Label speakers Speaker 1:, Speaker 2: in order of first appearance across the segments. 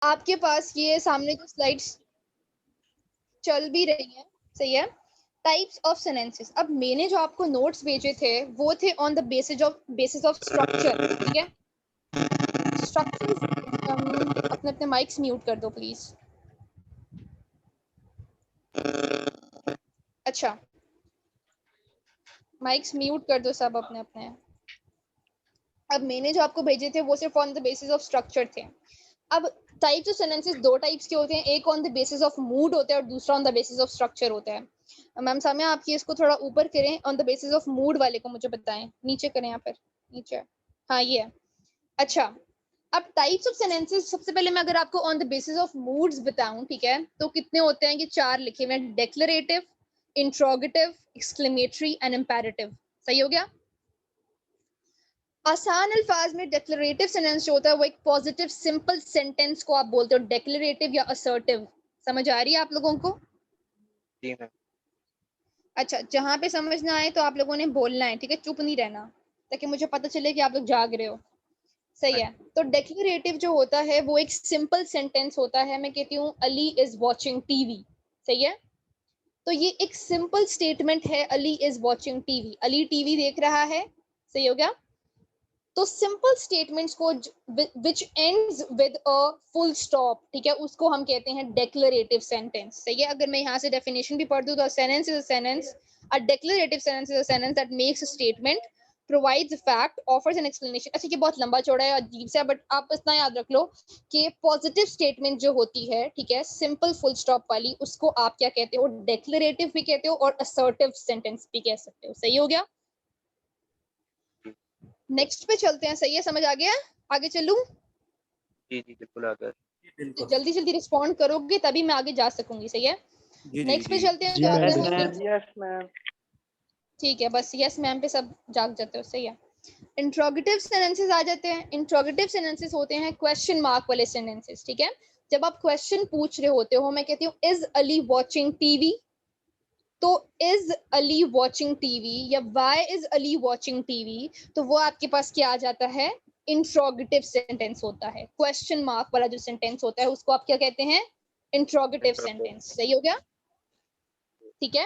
Speaker 1: आपके पास ये सामने जो स्लाइड्स चल भी रही हैं, सही है। Types of sentences. अब मैंने जो आपको नोट्स भेजे थे वो थे on the basis of structure, ठीक है। स्ट्रक्चर, अपने अपने माइक्स म्यूट कर दो प्लीज। अच्छा, माइक्स म्यूट कर दो सब अपने अपने। अब मैंने जो आपको भेजे थे वो सिर्फ on the basis of structure थे। अब टाइप्स ऑफ सेंटेंसेस दो टाइप्स के होते हैं, एक on the basis of mood होता है और दूसरा on the basis of structure होता है। मैम सामिया, आप ये इसको थोड़ा ऊपर करें, on the basis of mood वाले को मुझे बताएं, नीचे करें यहाँ पर, नीचे। हाँ ये है। अच्छा, अब टाइप्स ऑफ सेंटेंसेस, सबसे पहले मैं अगर आपको on the basis of moods बताऊं, ठीक है, तो कितने होते हैं? कि 4 लिखे हुए हैं, declarative, interrogative, exclamatory and imperative. सही हो गया। आसान अल्फाज में डेक्लरेटिव सेंटेंस जो होता है वो एक पॉजिटिव सिंपल सेंटेंस को आप बोलते हो डेक्लरेटिव या असर्टिव। समझ आ रही है आप लोगों को?
Speaker 2: जी मैम।
Speaker 1: अच्छा, जहां पे समझ ना आए तो आप लोगों ने बोलना है, ठीक है, चुप नहीं रहना, ताकि मुझे पता चले कि आप लोग जाग रहे हो। सही है। तो डेक्लरेटिव जो होता है वो एक सिंपल सेंटेंस होता है। मैं कहती हूँ अली इज वॉचिंग टीवी। सही है। तो ये एक सिंपल स्टेटमेंट है, Ali is watching TV, Ali TV देख रहा है। सही हो गया। तो सिंपल स्टेटमेंट्स को विच ends with a full stop, ठीक है, उसको हम कहते हैं डेक्लरेटिव सेंटेंस। सही है। अगर मैं यहाँ से डेफिनेशन भी पढ़ दूं तो sentence is a sentence, a declarative sentence is a sentence that makes a statement, provides a fact, offers an explanation. अच्छा, ये बहुत लंबा चौड़ा है, अजीब सा, बट आप इतना याद रख लो कि पॉजिटिव स्टेटमेंट जो होती है, ठीक है, सिंपल फुल स्टॉप वाली, उसको आप क्या कहते हो? डेक्लरेटिव भी कहते हो और असर्टिव सेंटेंस भी कह सकते हो। सही हो गया। नेक्स्ट पे चलते हैं। सही है, समझ आ गया? आगे चलूं?
Speaker 2: जी जी बिल्कुल आ गया।
Speaker 1: जल्दी जल्दी रिस्पॉन्ड करोगे तभी मैं आगे जा सकूंगी। सही है। नेक्स्ट पे चलते हैं, जाते हैं।
Speaker 2: Yes ma'am.
Speaker 1: ठीक है, बस यस मैम पे सब जाग जाते हो। सही है। इंट्रोगेटिव सेंटेंसेस आ जाते हैं। इंट्रोगेटिव सेंटेंसेस होते हैं क्वेश्चन मार्क वाले सेंटेंसेस, ठीक है। जब आप क्वेश्चन पूछ रहे होते हो, मैं कहती हूँ इज अली वॉचिंग टीवी, तो इज अली वॉचिंग टीवी या why is Ali watching TV, तो वो आपके पास क्या आ जाता है? इंट्रोगेटिव सेंटेंस होता है। क्वेश्चन मार्क वाला जो सेंटेंस होता है उसको आप क्या कहते हैं? Interrogative sentence. सही हो गया। ठीक है।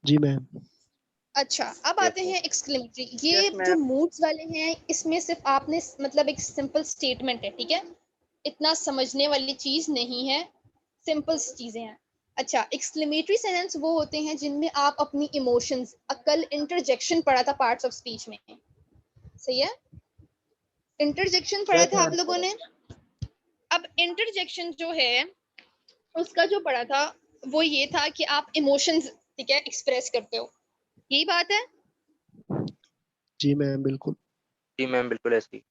Speaker 3: जी मैम।
Speaker 1: अच्छा, अब आते हैं एक्सक्लेमेटरी। ये जो मूड्स वाले हैं इसमें सिर्फ आपने मतलब एक सिंपल स्टेटमेंट है, ठीक है, इतना समझने वाली चीज नहीं है, सिंपल चीजें हैं। अच्छा, एक्सक्लेमेटरी सेंटेंस वो होते हैं जिनमें आप अपनी इमोशंस, कल इंटरजेक्शन पढ़ा था पार्ट्स ऑफ स्पीच में। सही है। इंटरजेक्शन पढ़ा था आप लोगों ने। अब इंटरजेक्शन जो है उसका जो पढ़ा था वो ये था कि आप इमोशंस, ठीक है, एक्सप्रेस करते हो। यही बात है।
Speaker 3: जी मैम बिल्कुल।
Speaker 2: जी मैम बिल्कुल ऐसी।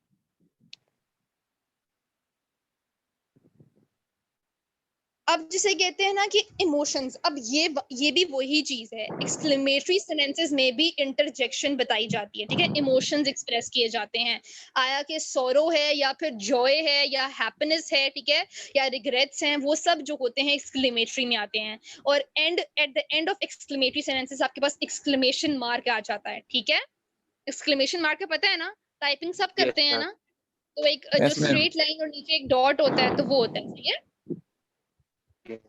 Speaker 1: अब जिसे कहते हैं ना कि इमोशंस, अब ये भी वही चीज है। एक्सक्लेमेटरी सेंटेंसेस में भी इंटरजेक्शन बताई जाती है, ठीक है, इमोशंस एक्सप्रेस किए जाते हैं। आया कि सॉरो है या फिर जॉय है या हैप्पीनेस है, ठीक है, या रिग्रेट्स हैं, वो सब जो होते हैं एक्सक्लेमेटरी में आते हैं। और at the end of exclamatory sentences आपके पास एक्सक्लेमेशन मार्क आ जाता है, ठीक है। एक्सक्लेमेशन मार्क पता है ना, टाइपिंग सब करते हैं ना, तो एक जो स्ट्रेट लाइन और नीचे एक डॉट होता है, तो वो होता है। सही है।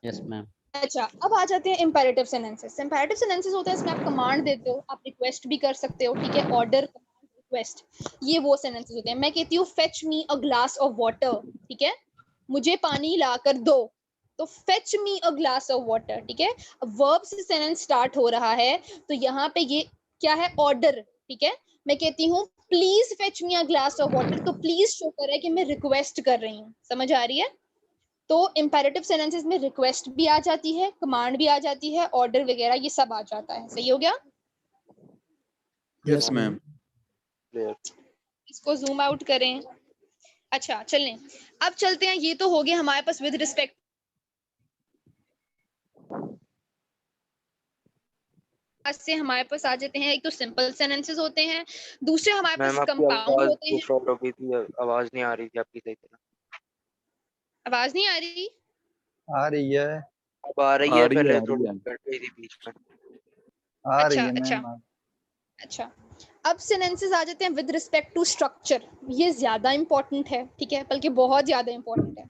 Speaker 4: Yes ma'am.
Speaker 1: अच्छा, अब आ जाते हैं इंपेरेटिव सेंटेंसेस। इंपेरेटिव सेंटेंसेस होते हैं इसमें आप कमांड देते हो, आप रिक्वेस्ट भी कर सकते हो, ठीक है, ऑर्डर, कमांड, रिक्वेस्ट, ये वो सेंटेंसेस होते हैं। मैं कहती हूँ fetch me a glass of water, ठीक है, मुझे पानी ला कर दो, तो fetch me a glass of water, ठीक है। वर्ब से सेंटेंस स्टार्ट हो रहा है, तो यहाँ पे ये क्या है? ऑर्डर, ठीक है। मैं कहती हूँ please fetch me a glass of water, तो प्लीज शो कर रहा है कि मैं रिक्वेस्ट कर रही हूँ। समझ आ रही है? तो इंपेरेटिव सेंटेंसेस में रिक्वेस्ट भी आ जाती है, कमांड भी आ जाती है, ऑर्डर वगैरह ये सब आ जाता है। सही हो गया।
Speaker 3: Yes ma'am.
Speaker 1: इसको जूम आउट करें। अच्छा चलें, अब चलते हैं, ये तो हो गया हमारे पास विद रिस्पेक्ट से। हमारे पास आ जाते हैं, एक तो सिंपल सेंटेंसेस होते हैं, दूसरे हमारे पास कंपाउंड होते हैं।
Speaker 2: हो गई थी, आवाज नहीं आ रही थी आपकी सही तरह।
Speaker 1: आवाज नहीं आ रही?
Speaker 5: आ रही है।
Speaker 2: अब आ रही है, पहले थोड़ी कट गई थी बीच में।
Speaker 5: आ रही
Speaker 1: अच्छा
Speaker 5: है
Speaker 1: अच्छा
Speaker 5: मैम।
Speaker 1: अच्छा। अब सेंटेंसेस आ जाते हैं विद रिस्पेक्ट टू स्ट्रक्चर। ये ज्यादा इंपॉर्टेंट है, ठीक है, बल्कि बहुत ज्यादा इंपॉर्टेंट है।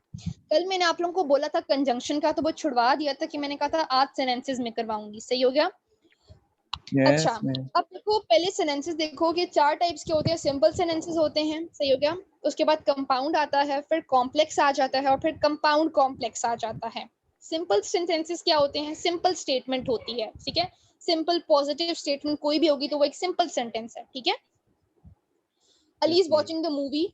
Speaker 1: कल मैंने आप लोगों को बोला था कंजंक्शन का, तो वो छुड़वा दिया था कि मैंने कहा था आज सेंटेंसेस में करवाऊंगी, सही हो गया? अच्छा, अब देखो पहले सेंटेंसेस देखो कि 4 टाइप्स के होते हैं। सिंपल सेंटेंसेस होते हैं, सही हो गया? उसके बाद कंपाउंड आता है, फिर कॉम्प्लेक्स आ जाता है, और फिर कंपाउंड कॉम्प्लेक्स आ जाता है। सिंपल सेंटेंसेस क्या होते हैं? सिंपल स्टेटमेंट होती है, ठीक है। सिंपल पॉजिटिव स्टेटमेंट कोई भी होगी तो वो एक सिंपल सेंटेंस है, ठीक है। Ali is watching the movie,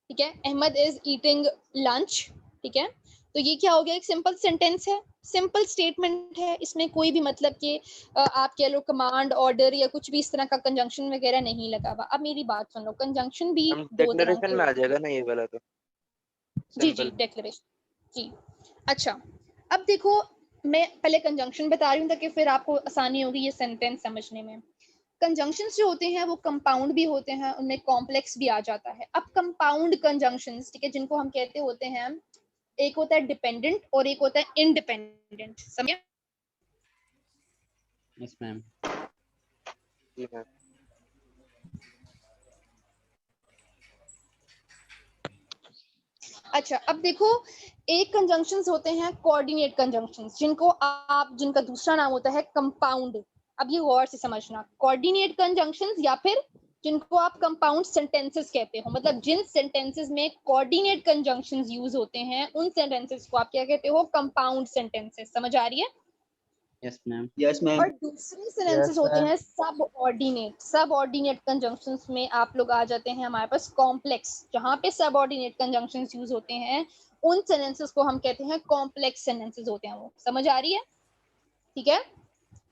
Speaker 1: ठीक है। अहमद इज ईटिंग लंच, ठीक है। तो ये क्या हो गया? एक सिंपल सेंटेंस है, सिंपल स्टेटमेंट है। इसमें कोई भी मतलब कि आप कह लो कमांड, ऑर्डर या कुछ भी इस तरह का कंजंक्शन वगैरह नहीं लगा हुआ। अब मेरी बात सुन लो, कंजंक्शन भी
Speaker 2: हम
Speaker 1: दो तरह
Speaker 2: डिक्लेरेशन
Speaker 1: के
Speaker 2: में आ
Speaker 1: होते हैं।
Speaker 2: जाएगा ना ये वाला तो?
Speaker 1: जी जी,
Speaker 2: सिंपल।
Speaker 1: डेक्लेरेशन जी। अच्छा, अब देखो मैं पहले कंजंक्शन बता रही हूँ ताकि फिर आपको आसानी होगी ये सेंटेंस समझने में। कंजंक्शंस जो होते हैं वो कंपाउंड भी होते हैं, उनमें कॉम्प्लेक्स भी आ जाता है। अब कंपाउंड कंजंक्शंस, ठीक है, जिनको हम कहते होते हैं, एक होता है डिपेंडेंट और एक होता है इंडिपेंडेंट, समझे?
Speaker 4: Yes, ma'am.
Speaker 2: जी मैम।
Speaker 1: अच्छा, अब देखो एक कंजंक्शंस होते हैं कोऑर्डिनेट कंजंक्शंस, जिनका दूसरा नाम होता है कंपाउंड। अब ये गौर से समझना, कोऑर्डिनेट कंजंक्शंस या फिर जिनको आप कंपाउंड सेंटेंसेस कहते हो, मतलब जिन सेंटेंसेस में कोऑर्डिनेट कंजंक्शंस यूज होते हैं उन सेंटेंसेस को आप क्या कहते हो? Compound sentences. समझ आ रही है?
Speaker 4: Yes, ma'am.
Speaker 5: Yes, ma'am.
Speaker 1: और दूसरे सेंटेंसेस होते हैं सब ऑर्डिनेट। सब ऑर्डिनेट कंजंक्शंस में आप लोग आ जाते हैं हमारे पास कॉम्प्लेक्स। जहां पे सब ऑर्डिनेट कंजंक्शंस यूज होते हैं उन सेंटेंसेस को हम कहते हैं कॉम्प्लेक्स सेंटेंसेस होते हैं। वो समझ आ रही है? ठीक है।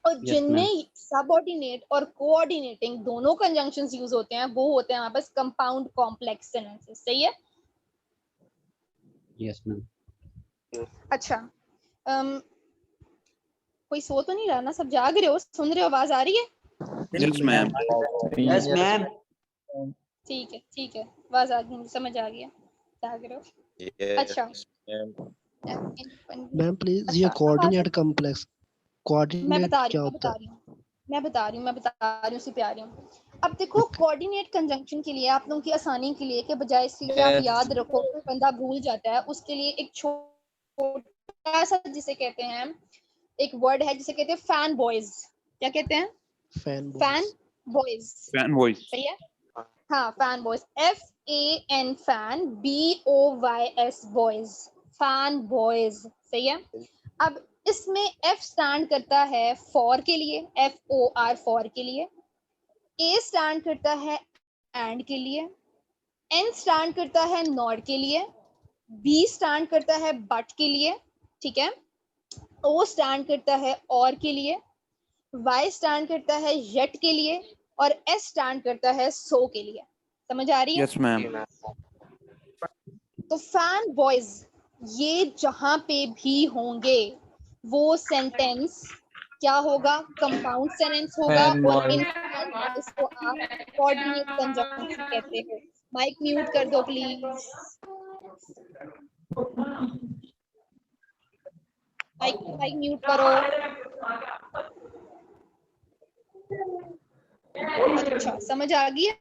Speaker 1: और
Speaker 4: Yes, ma'am.
Speaker 1: जिनमें सबऑर्डिनेट और कोऑर्डिनेटिंग दोनों कंजंक्शंस यूज होते हैं वो होते हैं हमारे पास कंपाउंड कॉम्प्लेक्स सेंटेंसेस। सही है?
Speaker 4: Yes, ma'am.
Speaker 1: अच्छा, कोई सो तो नहीं रहा ना? सब जाग रहे हो? सुन रहे हो? आवाज आ रही है?
Speaker 5: Yes, ma'am. Yes, ma'am.
Speaker 1: ठीक है, ठीक है, आवाज आ गई, समझ आ गया, जाग रहे हो। अच्छा
Speaker 3: मैम प्लीज ये कोऑर्डिनेट कॉम्प्लेक्स
Speaker 1: मैं
Speaker 3: कोऑर्डिनेट
Speaker 1: बता रही
Speaker 3: क्या
Speaker 1: हूँ,
Speaker 3: होता है?
Speaker 1: मैं बता रही हूँ, उसी पे आ रही हूँ। अब देखो कोऑर्डिनेट कंजंक्शन के लिए आप लोगों की आसानी के लिए, के बजाय इसके कि आप याद रखो तो बंदा भूल जाता है, उसके लिए एक छोटा सा जिसे कहते हैं, एक वर्ड है जिसे कहते हैं फैन बॉयज। क्या कहते हैं?
Speaker 3: Fan
Speaker 1: fan boys.
Speaker 5: Fan voice.
Speaker 1: सही है? हाँ, fan boys, FAN fan, BOYS boys, fan boys. सही है? अब इसमें F स्टैंड करता है फॉर के लिए, FOR फॉर के लिए, A स्टैंड करता है एंड के लिए, N स्टैंड करता है नॉट के लिए, B स्टैंड करता है बट के लिए, ठीक है, O स्टैंड करता है और के लिए, Y स्टैंड करता है येट के लिए, और S स्टैंड करता है सो के लिए। समझ आ रही है?
Speaker 5: Yes, ma'am.
Speaker 2: जी मैम।
Speaker 1: तो फैन बॉयज ये जहां पे भी होंगे वो सेंटेंस क्या होगा? कंपाउंड सेंटेंस होगा, और इन फैन बॉयज को आप कोऑर्डिनेट कंजंक्शन कहते हो। माइक म्यूट कर दो प्लीज, माइक म्यूट करो। अच्छा, समझ आ गई है?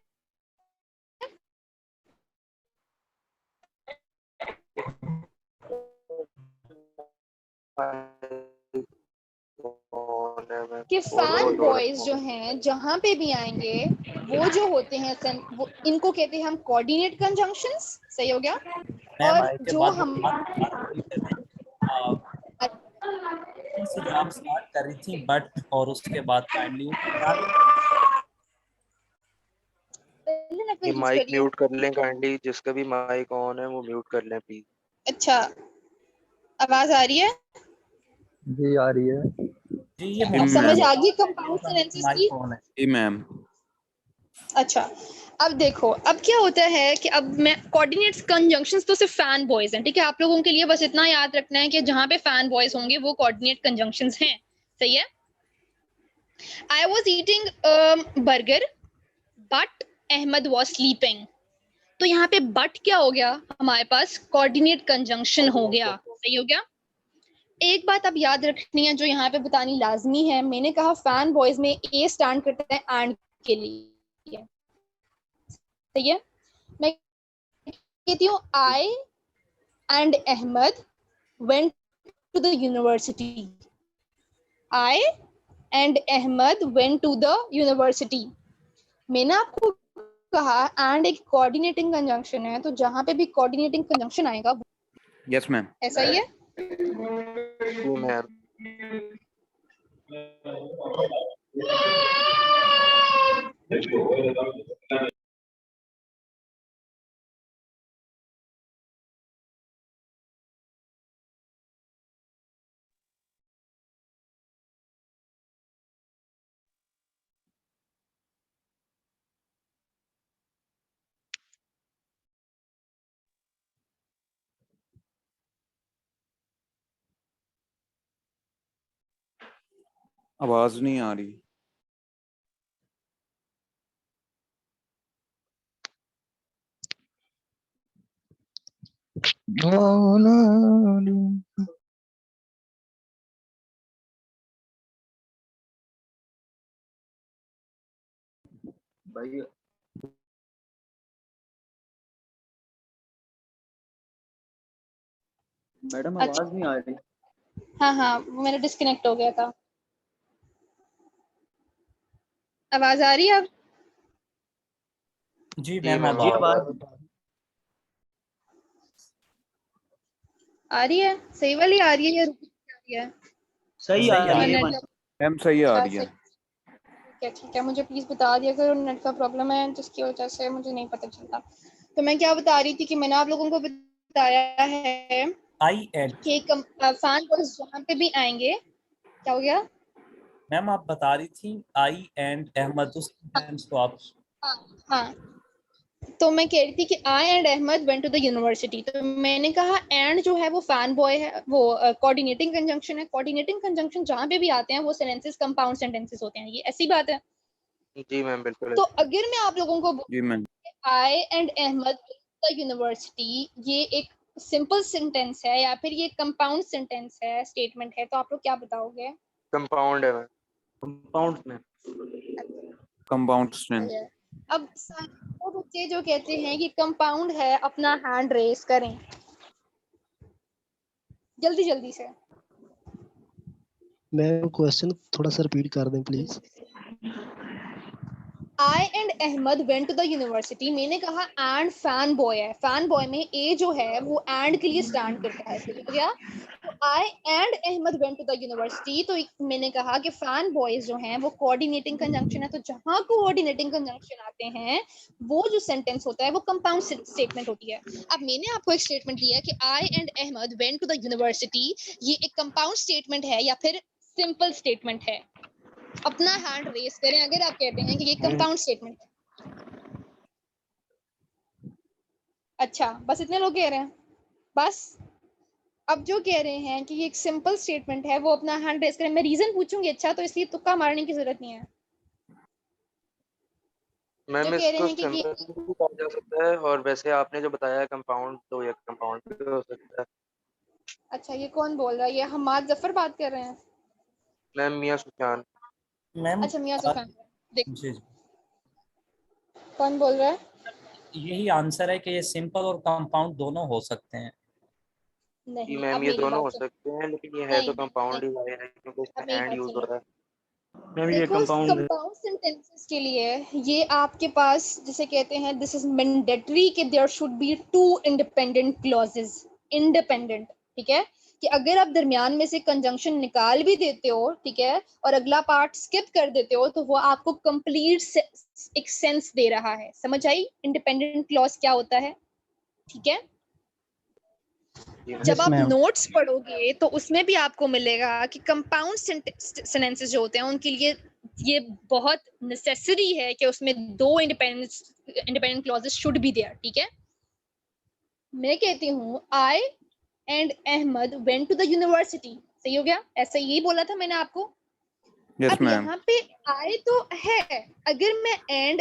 Speaker 1: कि फैन बॉयज जो हैं जहां पे भी आएंगे वो जो होते हैं वो इनको कहते हैं हम कोऑर्डिनेट कंजंक्शंस। सही हो गया? और जो हम
Speaker 6: जो आप स्टार्ट कर रही थी बट और उसके बाद काइंडली
Speaker 2: ये माइक म्यूट कर लें काइंडली, जिसका भी माइक ऑन है वो म्यूट कर लें प्लीज।
Speaker 1: अच्छा, आवाज आ रही है?
Speaker 7: जी आ रही है।
Speaker 6: जी ये
Speaker 1: अब समझ आ गई कंपाउंड सेंटेंसेस की?
Speaker 5: जी मैम।
Speaker 1: अच्छा, अब देखो अब क्या होता है कि अब मैं कोऑर्डिनेट्स कंजंक्शंस तो सिर्फ फैन बॉयज हैं, ठीक है। आप लोगों के लिए बस इतना याद रखना है कि जहां पे फैन बॉयज होंगे वो कोऑर्डिनेट कंजंक्शंस हैं। सही है? I was eating burger but Ahmad was sleeping. तो यहाँ पे बट क्या हो गया? हमारे पास कोऑर्डिनेट कंजंक्शन हो गया। सही हो गया? एक बात अब याद रखनी है जो यहाँ पे बतानी लाजमी है। मैंने कहा फैन बॉयज में ए स्टैंड करता है एंड के लिए, सही है। मैं कहती हूँ I and Ahmad went to the university. I and Ahmad went to the university. मैंने आपको कहा एंड एक कोऑर्डिनेटिंग कंजंक्शन है, तो जहां पे भी कोऑर्डिनेटिंग कंजंक्शन आएगा
Speaker 5: Yes, ma'am.
Speaker 1: ऐसा ही है।
Speaker 2: जी मैम।
Speaker 5: आवाज नहीं आ रही।
Speaker 7: भाई मैडम
Speaker 1: अच्छा।
Speaker 7: आवाज नहीं आ रही।
Speaker 1: हाँ हाँ, वो मेरा डिस्कनेक्ट हो गया था। आवाज आ रही है अब?
Speaker 6: जी
Speaker 2: जी
Speaker 6: मैम
Speaker 2: मैम
Speaker 7: जी
Speaker 6: अब
Speaker 2: आवाज आ
Speaker 7: आवाज
Speaker 2: रही
Speaker 1: आ रही है? सही वाली आ रही है या रुकी आ रही है?
Speaker 7: सही आ
Speaker 6: सही आ
Speaker 7: रही
Speaker 6: रही
Speaker 7: है।
Speaker 6: है।
Speaker 1: नेट
Speaker 5: मैम सही आ
Speaker 1: का
Speaker 5: रही है।
Speaker 1: ठीक है, मुझे प्लीज बता दिया करो, नेट का प्रॉब्लम है जिसकी वजह से मुझे नहीं पता चलता। तो मैं क्या बता रही थी कि मैंने आप लोगों को बताया है
Speaker 6: आई एंड
Speaker 1: कि फैन बॉयज जहाँ पे भी आएंगे, क्या हो गया?
Speaker 6: मैम आप बता रही थी आई एंड अहमद, उस सेंटेंस को आप
Speaker 1: हाँ हाँ, तो मैं कह रही थी कि I and Ahmad went to the university. तो मैंने कहा एंड जो है वो फैन बॉय है, वो कोऑर्डिनेटिंग कंजंक्शन है। कोऑर्डिनेटिंग कंजंक्शन जहाँ पे भी आते हैं वो सेंटेंसेस कंपाउंड सेंटेंसेस होते हैं, ये ऐसी बात है।
Speaker 2: है। जी मैम बिल्कुल
Speaker 1: तो
Speaker 2: ऐसे।
Speaker 1: अगर मैं आप लोगों को
Speaker 5: जी ma'am.
Speaker 1: I and Ahmed the university, ये एक सिंपल सेंटेंस है या फिर ये कंपाउंड सेंटेंस है, स्टेटमेंट है, तो आप लोग क्या बताओगे?
Speaker 2: कंपाउंड है मैम।
Speaker 7: कंपाउंड में
Speaker 5: कंपाउंड स्ट्रेंथ।
Speaker 1: अब सारे बच्चे जो कहते हैं कि कंपाउंड है, अपना हैंड रेस करें जल्दी जल्दी से।
Speaker 3: मैं क्वेश्चन थोड़ा सा रिपीट कर दें please.
Speaker 1: I and Ahmad went to the university, मैंने कहा एंड फैन बॉय है, फैन बॉय में ए जो है वो एंड के लिए स्टैंड करता है, सही हो गया। तो I and Ahmad went to the university, तो मैंने कहा कि फैन बॉयज जो हैं वो कोऑर्डिनेटिंग कंजंक्शन है, तो जहां कोऑर्डिनेटिंग कंजंक्शन आते हैं वो जो सेंटेंस होता है वो कंपाउंड स्टेटमेंट होती है। अब मैंने आपको एक स्टेटमेंट दिया कि I and Ahmad went to the university, ये एक कंपाउंड स्टेटमेंट है या फिर सिंपल स्टेटमेंट है? अपना हैंड रेस करें अगर आप कहते हैं कि ये कंपाउंड स्टेटमेंट है। अच्छा, बस इतने लोग कह रहे हैं? बस अब जो कह रहे हैं कि ये एक सिंपल स्टेटमेंट है वो अपना हैंड रेस करें, मैं रीजन पूछूंगी, अच्छा, तो इसलिए तुक्का मारने की जरूरत नहीं है।
Speaker 2: मैम
Speaker 1: जो कह रहे
Speaker 2: इसको
Speaker 1: हैं कि ये,
Speaker 2: सिंपल भी कहा जा सकता है और वैसे आपने जो बताया है कंपाउंड, तो ये कंपाउंड भी हो सकता है।
Speaker 1: अच्छा, ये कौन बोल रहा है? ये हमाद जफर बात कर रहे हैं?
Speaker 2: मैम मियां सुफियान।
Speaker 6: मैम
Speaker 1: अच्छा, मियां सुफियान। देख,
Speaker 6: जी जी,
Speaker 1: कौन बोल रहा है?
Speaker 6: यही आंसर है कि ये सिंपल और कंपाउंड दोनों हो सकते हैं।
Speaker 2: जी
Speaker 1: नहीं,
Speaker 2: मैम
Speaker 1: अब
Speaker 2: ये
Speaker 1: मेरी
Speaker 2: दोनों
Speaker 1: बात
Speaker 2: हो
Speaker 1: सुन।
Speaker 2: सकते हैं, लेकिन ये है
Speaker 1: नहीं
Speaker 2: तो
Speaker 1: नहीं,
Speaker 2: कंपाउंड ही जाहिर है क्योंकि
Speaker 1: अब
Speaker 2: इसमें
Speaker 1: मेरी
Speaker 2: एंड
Speaker 1: बात
Speaker 2: यूज हो
Speaker 1: सुनो।
Speaker 2: रहा है।
Speaker 7: मैम ये
Speaker 1: देखो,
Speaker 7: कंपाउंड है।
Speaker 1: कंपाउंड सेंटेंसेस के लिए ये आपके पास जिसे कहते हैं दिस इज मैंडेटरी कि there should be two independent clauses. Independent, ठीक है, कि अगर आप दरमियान में से कंजंक्शन निकाल भी देते हो, ठीक है, और अगला पार्ट स्किप कर देते हो, तो वो आपको कंप्लीट एक सेंस दे रहा है। समझ आई इंडिपेंडेंट क्लॉज क्या होता है? ठीक है।
Speaker 2: जी मैम।
Speaker 1: जब
Speaker 6: यस
Speaker 1: आप
Speaker 6: मैम।
Speaker 1: नोट्स पढ़ोगे तो उसमें भी आपको मिलेगा कि कंपाउंड सेंटेंसेस जो होते हैं उनके लिए ये बहुत नेसेसरी है कि उसमें दो independent clauses should be there, ठीक है। मैं कहती हूँ I and Ahmad went to the university, सही हो गया, ऐसा यही बोला था मैंने आपको।
Speaker 5: यस
Speaker 1: अब
Speaker 5: मैम।
Speaker 1: यहाँ पे आई तो है, अगर मैं and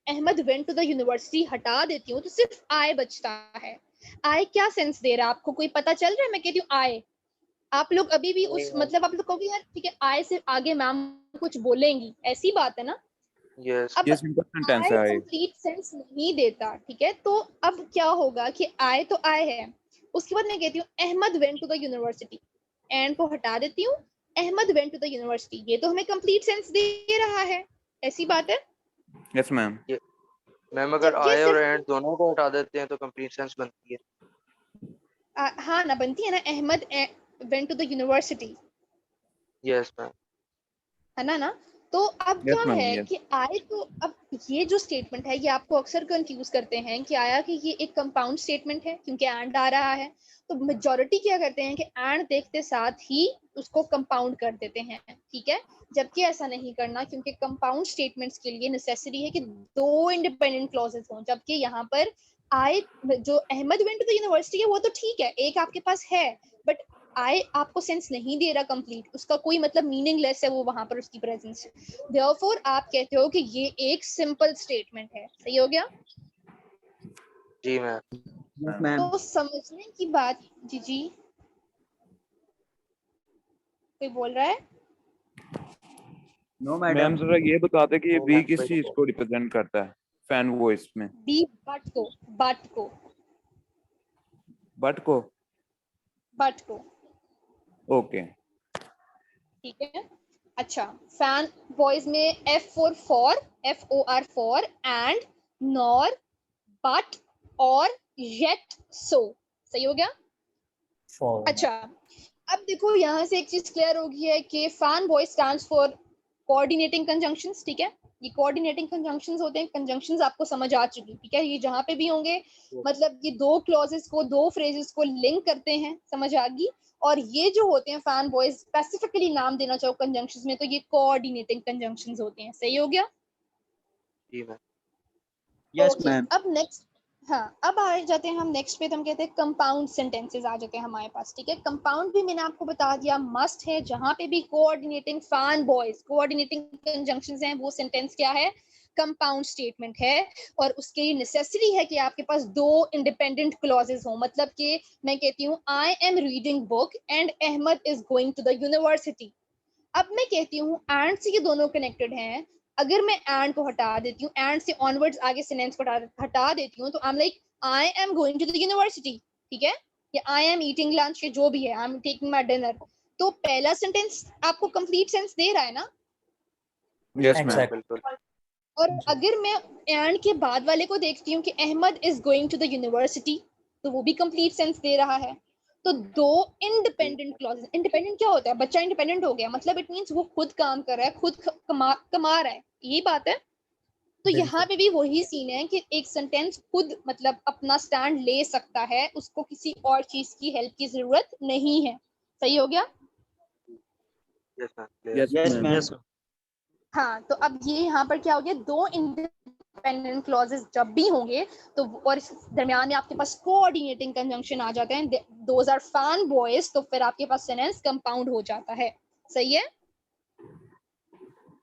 Speaker 1: Ahmad went to the university हटा देती हूँ तो सिर्फ आई बचता है। आई क्या सेंस दे रहा है आपको, कोई पता चल रहा है? मैं कहती हूँ आई, आप लोग अभी भी
Speaker 2: नहीं
Speaker 1: उस
Speaker 2: मैम।
Speaker 1: मतलब आप लोग कहोगे यार ठीक है आई से आगे मैम कुछ बोलेंगी, ऐसी बात है ना?
Speaker 2: यस
Speaker 1: अब
Speaker 5: ये सिंपल सेंटेंस है। आई
Speaker 1: कंप्लीट सेंस नहीं देता, ठीक है। तो अब क्या होगा कि आई तो आई है, उसके बाद मैं कहती हूँ Ahmad went to the university, and को हटा देती हूँ, Ahmad went to the university, ये तो हमें कंप्लीट सेंस दे रहा है, ऐसी बात है।
Speaker 5: Yes ma'am.
Speaker 2: मैम अगर
Speaker 1: जबकि
Speaker 2: आई और
Speaker 1: सिर्फ
Speaker 2: एंड दोनों को हटा देते हैं तो कंप्लीट सेंस बनती है।
Speaker 1: हाँ ना, बनती है ना, Ahmad went to the university,
Speaker 2: yes ma'am.
Speaker 1: है ना। तो अब
Speaker 5: यस
Speaker 1: क्या
Speaker 5: मैम।
Speaker 1: है
Speaker 5: यस
Speaker 1: कि आए, तो अब ये जो स्टेटमेंट है ये आपको अक्सर कंफ्यूज करते हैं कि आया कि ये एक कंपाउंड स्टेटमेंट है क्योंकि एंड आ रहा है। तो मेजॉरिटी क्या करते हैं कि एंड देखते साथ ही उसको कंपाउंड कर देते हैं, ठीक है। जबकि ऐसा नहीं करना, क्योंकि कंपाउंड स्टेटमेंट्स के लिए नेसेसरी है कि दो इंडिपेंडेंट क्लॉजेस हों। जबकि यहाँ पर आए, जो Ahmad went to the university है वो तो ठीक है, एक आपके पास है, बट आई आपको सेंस नहीं दे रहा कंप्लीट, उसका कोई मतलब मीनिंगलेस है वो वहां पर उसकी प्रेजेंस। देयरफॉर आप कहते हो कि ये एक सिंपल स्टेटमेंट है, सही हो गया।
Speaker 2: जी मैम।
Speaker 7: Yes ma'am.
Speaker 1: तो समझने की बात, जी जी कोई बोल रहा है?
Speaker 7: No
Speaker 5: ma'am
Speaker 7: madam.
Speaker 5: जरा ये बता दे कि ये
Speaker 2: वो
Speaker 5: बी
Speaker 2: मैम
Speaker 5: किस चीज को रिप्रेजेंट करता है फैन वॉइस में?
Speaker 1: बी बट को, बट को,
Speaker 5: बट को।
Speaker 1: बट को,
Speaker 5: ओके।
Speaker 1: ठीक है। अच्छा, फैन वॉइस में FOR for, and, nor, but और येट, सो, सही हो गया।
Speaker 6: For
Speaker 1: अच्छा, अब देखो यहाँ से एक चीज क्लियर हो गई है कि fan voice stands for coordinating conjunctions, ठीक है। ये कोऑर्डिनेटिंग कंजंक्शंस होते हैं, कंजंक्शंस आपको समझ आ चुकी, ठीक है। ये जहाँ पे भी होंगे मतलब ये दो क्लॉजेस को, दो फ्रेजेस को लिंक करते हैं, समझ आ गई। और ये जो होते हैं फैन वॉइस, स्पेसिफिकली नाम देना चाहो कंजंक्शंस में, तो ये कोऑर्डिनेटिंग कंजंक्शंस होते हैं, सही हो गया।
Speaker 2: जी मैम।
Speaker 7: Yes
Speaker 1: okay,
Speaker 7: ma'am.
Speaker 1: अब नेक्स्ट, हाँ अब आ जाते हैं हम नेक्स्ट पे। तो हम कहते हैं कंपाउंड सेंटेंसेस आ जाते हैं हमारे पास, ठीक है। कंपाउंड भी मैंने आपको बता दिया मस्ट है, जहां पे भी coordinating fan boys, coordinating conjunctions हैं, वो सेंटेंस क्या है, कंपाउंड स्टेटमेंट है। और उसके लिए नेसेसरी है कि आपके पास दो इंडिपेंडेंट क्लॉजेस हो। मतलब कि मैं कहती हूँ I am reading book and Ahmad is going to the university. अब मैं कहती हूँ एंड से ये दोनों कनेक्टेड हैं। अगर मैं एंड को हटा देती हूँ, एंड से ऑनवर्ड्स आगे सेंटेंस को हटा देती हूँ, तो I am like I am going to the university, ठीक है, या आई एम ईटिंग लंच, जो भी है, I am taking my dinner. तो पहला सेंटेंस आपको कंप्लीट सेंस दे रहा है ना।
Speaker 5: Yes ma'am.
Speaker 6: exact
Speaker 2: बिल्कुल।
Speaker 1: और अगर मैं एंड के बाद वाले को देखती हूँ कि Ahmad is going to the university, तो वो भी कंप्लीट सेंस दे रहा है। तो दो इंडिपेंडेंट क्लॉजेस, इंडिपेंडेंट क्या होता है, बच्चा इंडिपेंडेंट हो गया, मतलब इट मींस वो खुद काम कर रहा है, खुद कमा रहा है, यही बात है। तो यहाँ पे भी वही सीन है कि एक सेंटेंस खुद मतलब अपना स्टैंड ले सकता है, उसको किसी और चीज की हेल्प की जरूरत नहीं है, सही हो गया।
Speaker 2: Yes ma'am.
Speaker 5: Yes
Speaker 7: yes
Speaker 5: ma'am.
Speaker 7: Ma'am.
Speaker 6: yes
Speaker 1: हाँ, तो अब ये यहाँ पर क्या हो गया, दो इंडिपेंडेंट क्लॉजेस जब भी होंगे तो, और इस दरमियान में आपके पास कोऑर्डिनेटिंग कंजंक्शन आ जाते हैं, दोज आर फैन बॉयज, तो फिर आपके पास सेंटेंस कंपाउंड हो जाता है, सही है।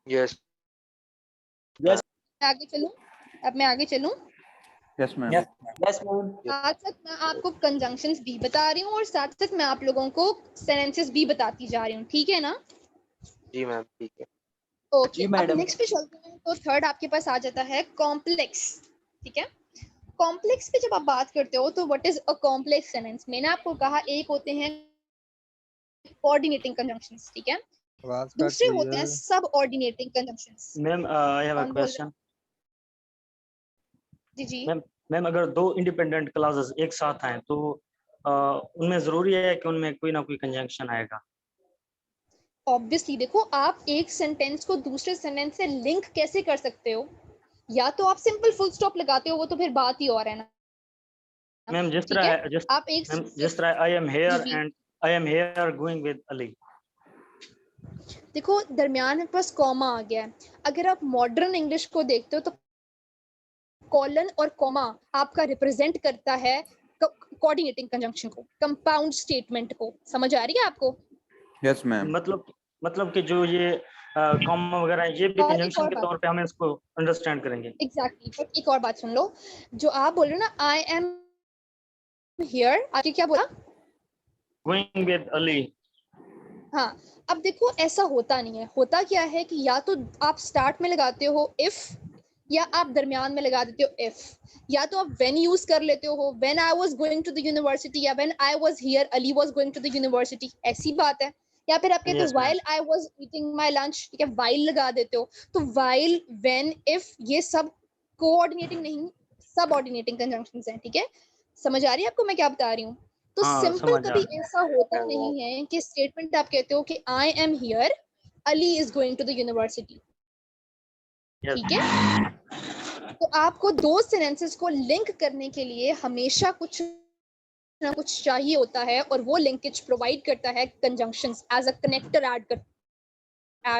Speaker 2: यस।
Speaker 7: यस।
Speaker 1: आगे चलूं, अब मैं आगे चलूं।
Speaker 5: Yes ma'am.
Speaker 6: yes
Speaker 7: yes ma'am.
Speaker 1: साथ साथ मैं आपको कंजंक्शंस भी बता रही हूँ और साथ साथ मैं आप लोगों को सेंटेंसेस भी बताती जा रही हूँ, ठीक है ना।
Speaker 2: जी मैम ठीक है।
Speaker 1: ओके,
Speaker 7: जी
Speaker 1: अब
Speaker 7: मैडम।
Speaker 1: नेक्स्ट पे चलते हैं। तो थर्ड आपके पास आ जाता है कॉम्प्लेक्स, ठीक है। कॉम्प्लेक्स पे जब आप बात करते हो तो what is a complex sentence, मैंने आपको कहा एक होते हैं कोऑर्डिनेटिंग कंजंक्शंस, ठीक है, दूसरे होते हैं subordinating conjunctions.
Speaker 7: Ma'am I have a
Speaker 1: कौन बोल रहा
Speaker 7: क्वेश्चन।
Speaker 1: है? जी जी।
Speaker 7: मैम अगर दो इंडिपेंडेंट क्लासेस एक साथ हैं तो उनमें जरूरी है कि उनमें कोई ना कोई कंजंक्शन आएगा।
Speaker 1: ऑब्वियसली देखो, आप एक सेंटेंस को दूसरे सेंटेंस से लिंक कैसे कर सकते हो, या तो आप सिंपल फुल स्टॉप लगाते हो, वो तो फिर बात ही और है ना।
Speaker 7: मैम जिस
Speaker 1: ठीक है,
Speaker 7: तरह
Speaker 1: आप एक
Speaker 7: मैम जिस तरह आई एम हेयर
Speaker 1: जी
Speaker 7: and I am here going with Ali.
Speaker 1: देखो, दरमियान में पास कॉमा आ गया है। अगर आप मॉडर्न इंग्लिश को देखते हो तो कॉलन और कॉमा आपका रिप्रेजेंट करता है कोऑर्डिनेटिंग कंजंक्शन को, कंपाउंड स्टेटमेंट को, समझ आ रही है आपको।
Speaker 5: Yes ma'am.
Speaker 7: मतलब कि जो ये कॉमा वगैरह है, ये भी
Speaker 1: और एक
Speaker 7: कंजंक्शन
Speaker 1: और
Speaker 7: के
Speaker 1: बात,
Speaker 7: तौर पे हम इसको अंडरस्टैंड करेंगे।
Speaker 1: एग्जैक्टली, बट एक और बात सुन लो, जो आप बोल रहे हो ना आई एम हियर, आपने क्या बोला,
Speaker 7: गोइंग विद अली।
Speaker 1: हाँ, अब देखो ऐसा होता नहीं है। होता क्या है कि या तो आप स्टार्ट में लगाते हो इफ, या आप दरमियान में लगा देते हो इफ, या तो आप व्हेन यूज कर लेते हो, when I was going to the university, या when I was here Ali was going to the university, ऐसी बात है। या फिर आप कहते हो
Speaker 7: Yes, ma'am.
Speaker 1: While I was eating my lunch, ठीक है, व्हाइल लगा देते हो। तो व्हाइल, व्हेन, इफ, ये सब कोऑर्डिनेटिंग नहीं, सबऑर्डिनेटिंग कंजंक्शंस हैं, ठीक है। समझ आ रही है आपको मैं क्या बता रही हूँ? तो
Speaker 7: हाँ,
Speaker 1: सिंपल
Speaker 7: समझ आ
Speaker 1: कभी
Speaker 7: रहा है।
Speaker 1: ऐसा होता नहीं है कि स्टेटमेंट आप कहते हो कि I am here, Ali is going to the university,
Speaker 7: Yes.
Speaker 1: ठीक है। तो आपको दो सेंटेंसेस को लिंक करने के लिए हमेशा कुछ ना कुछ चाहिए होता है, और वो लिंकेज प्रोवाइड करता है conjunctions as a connector add कर,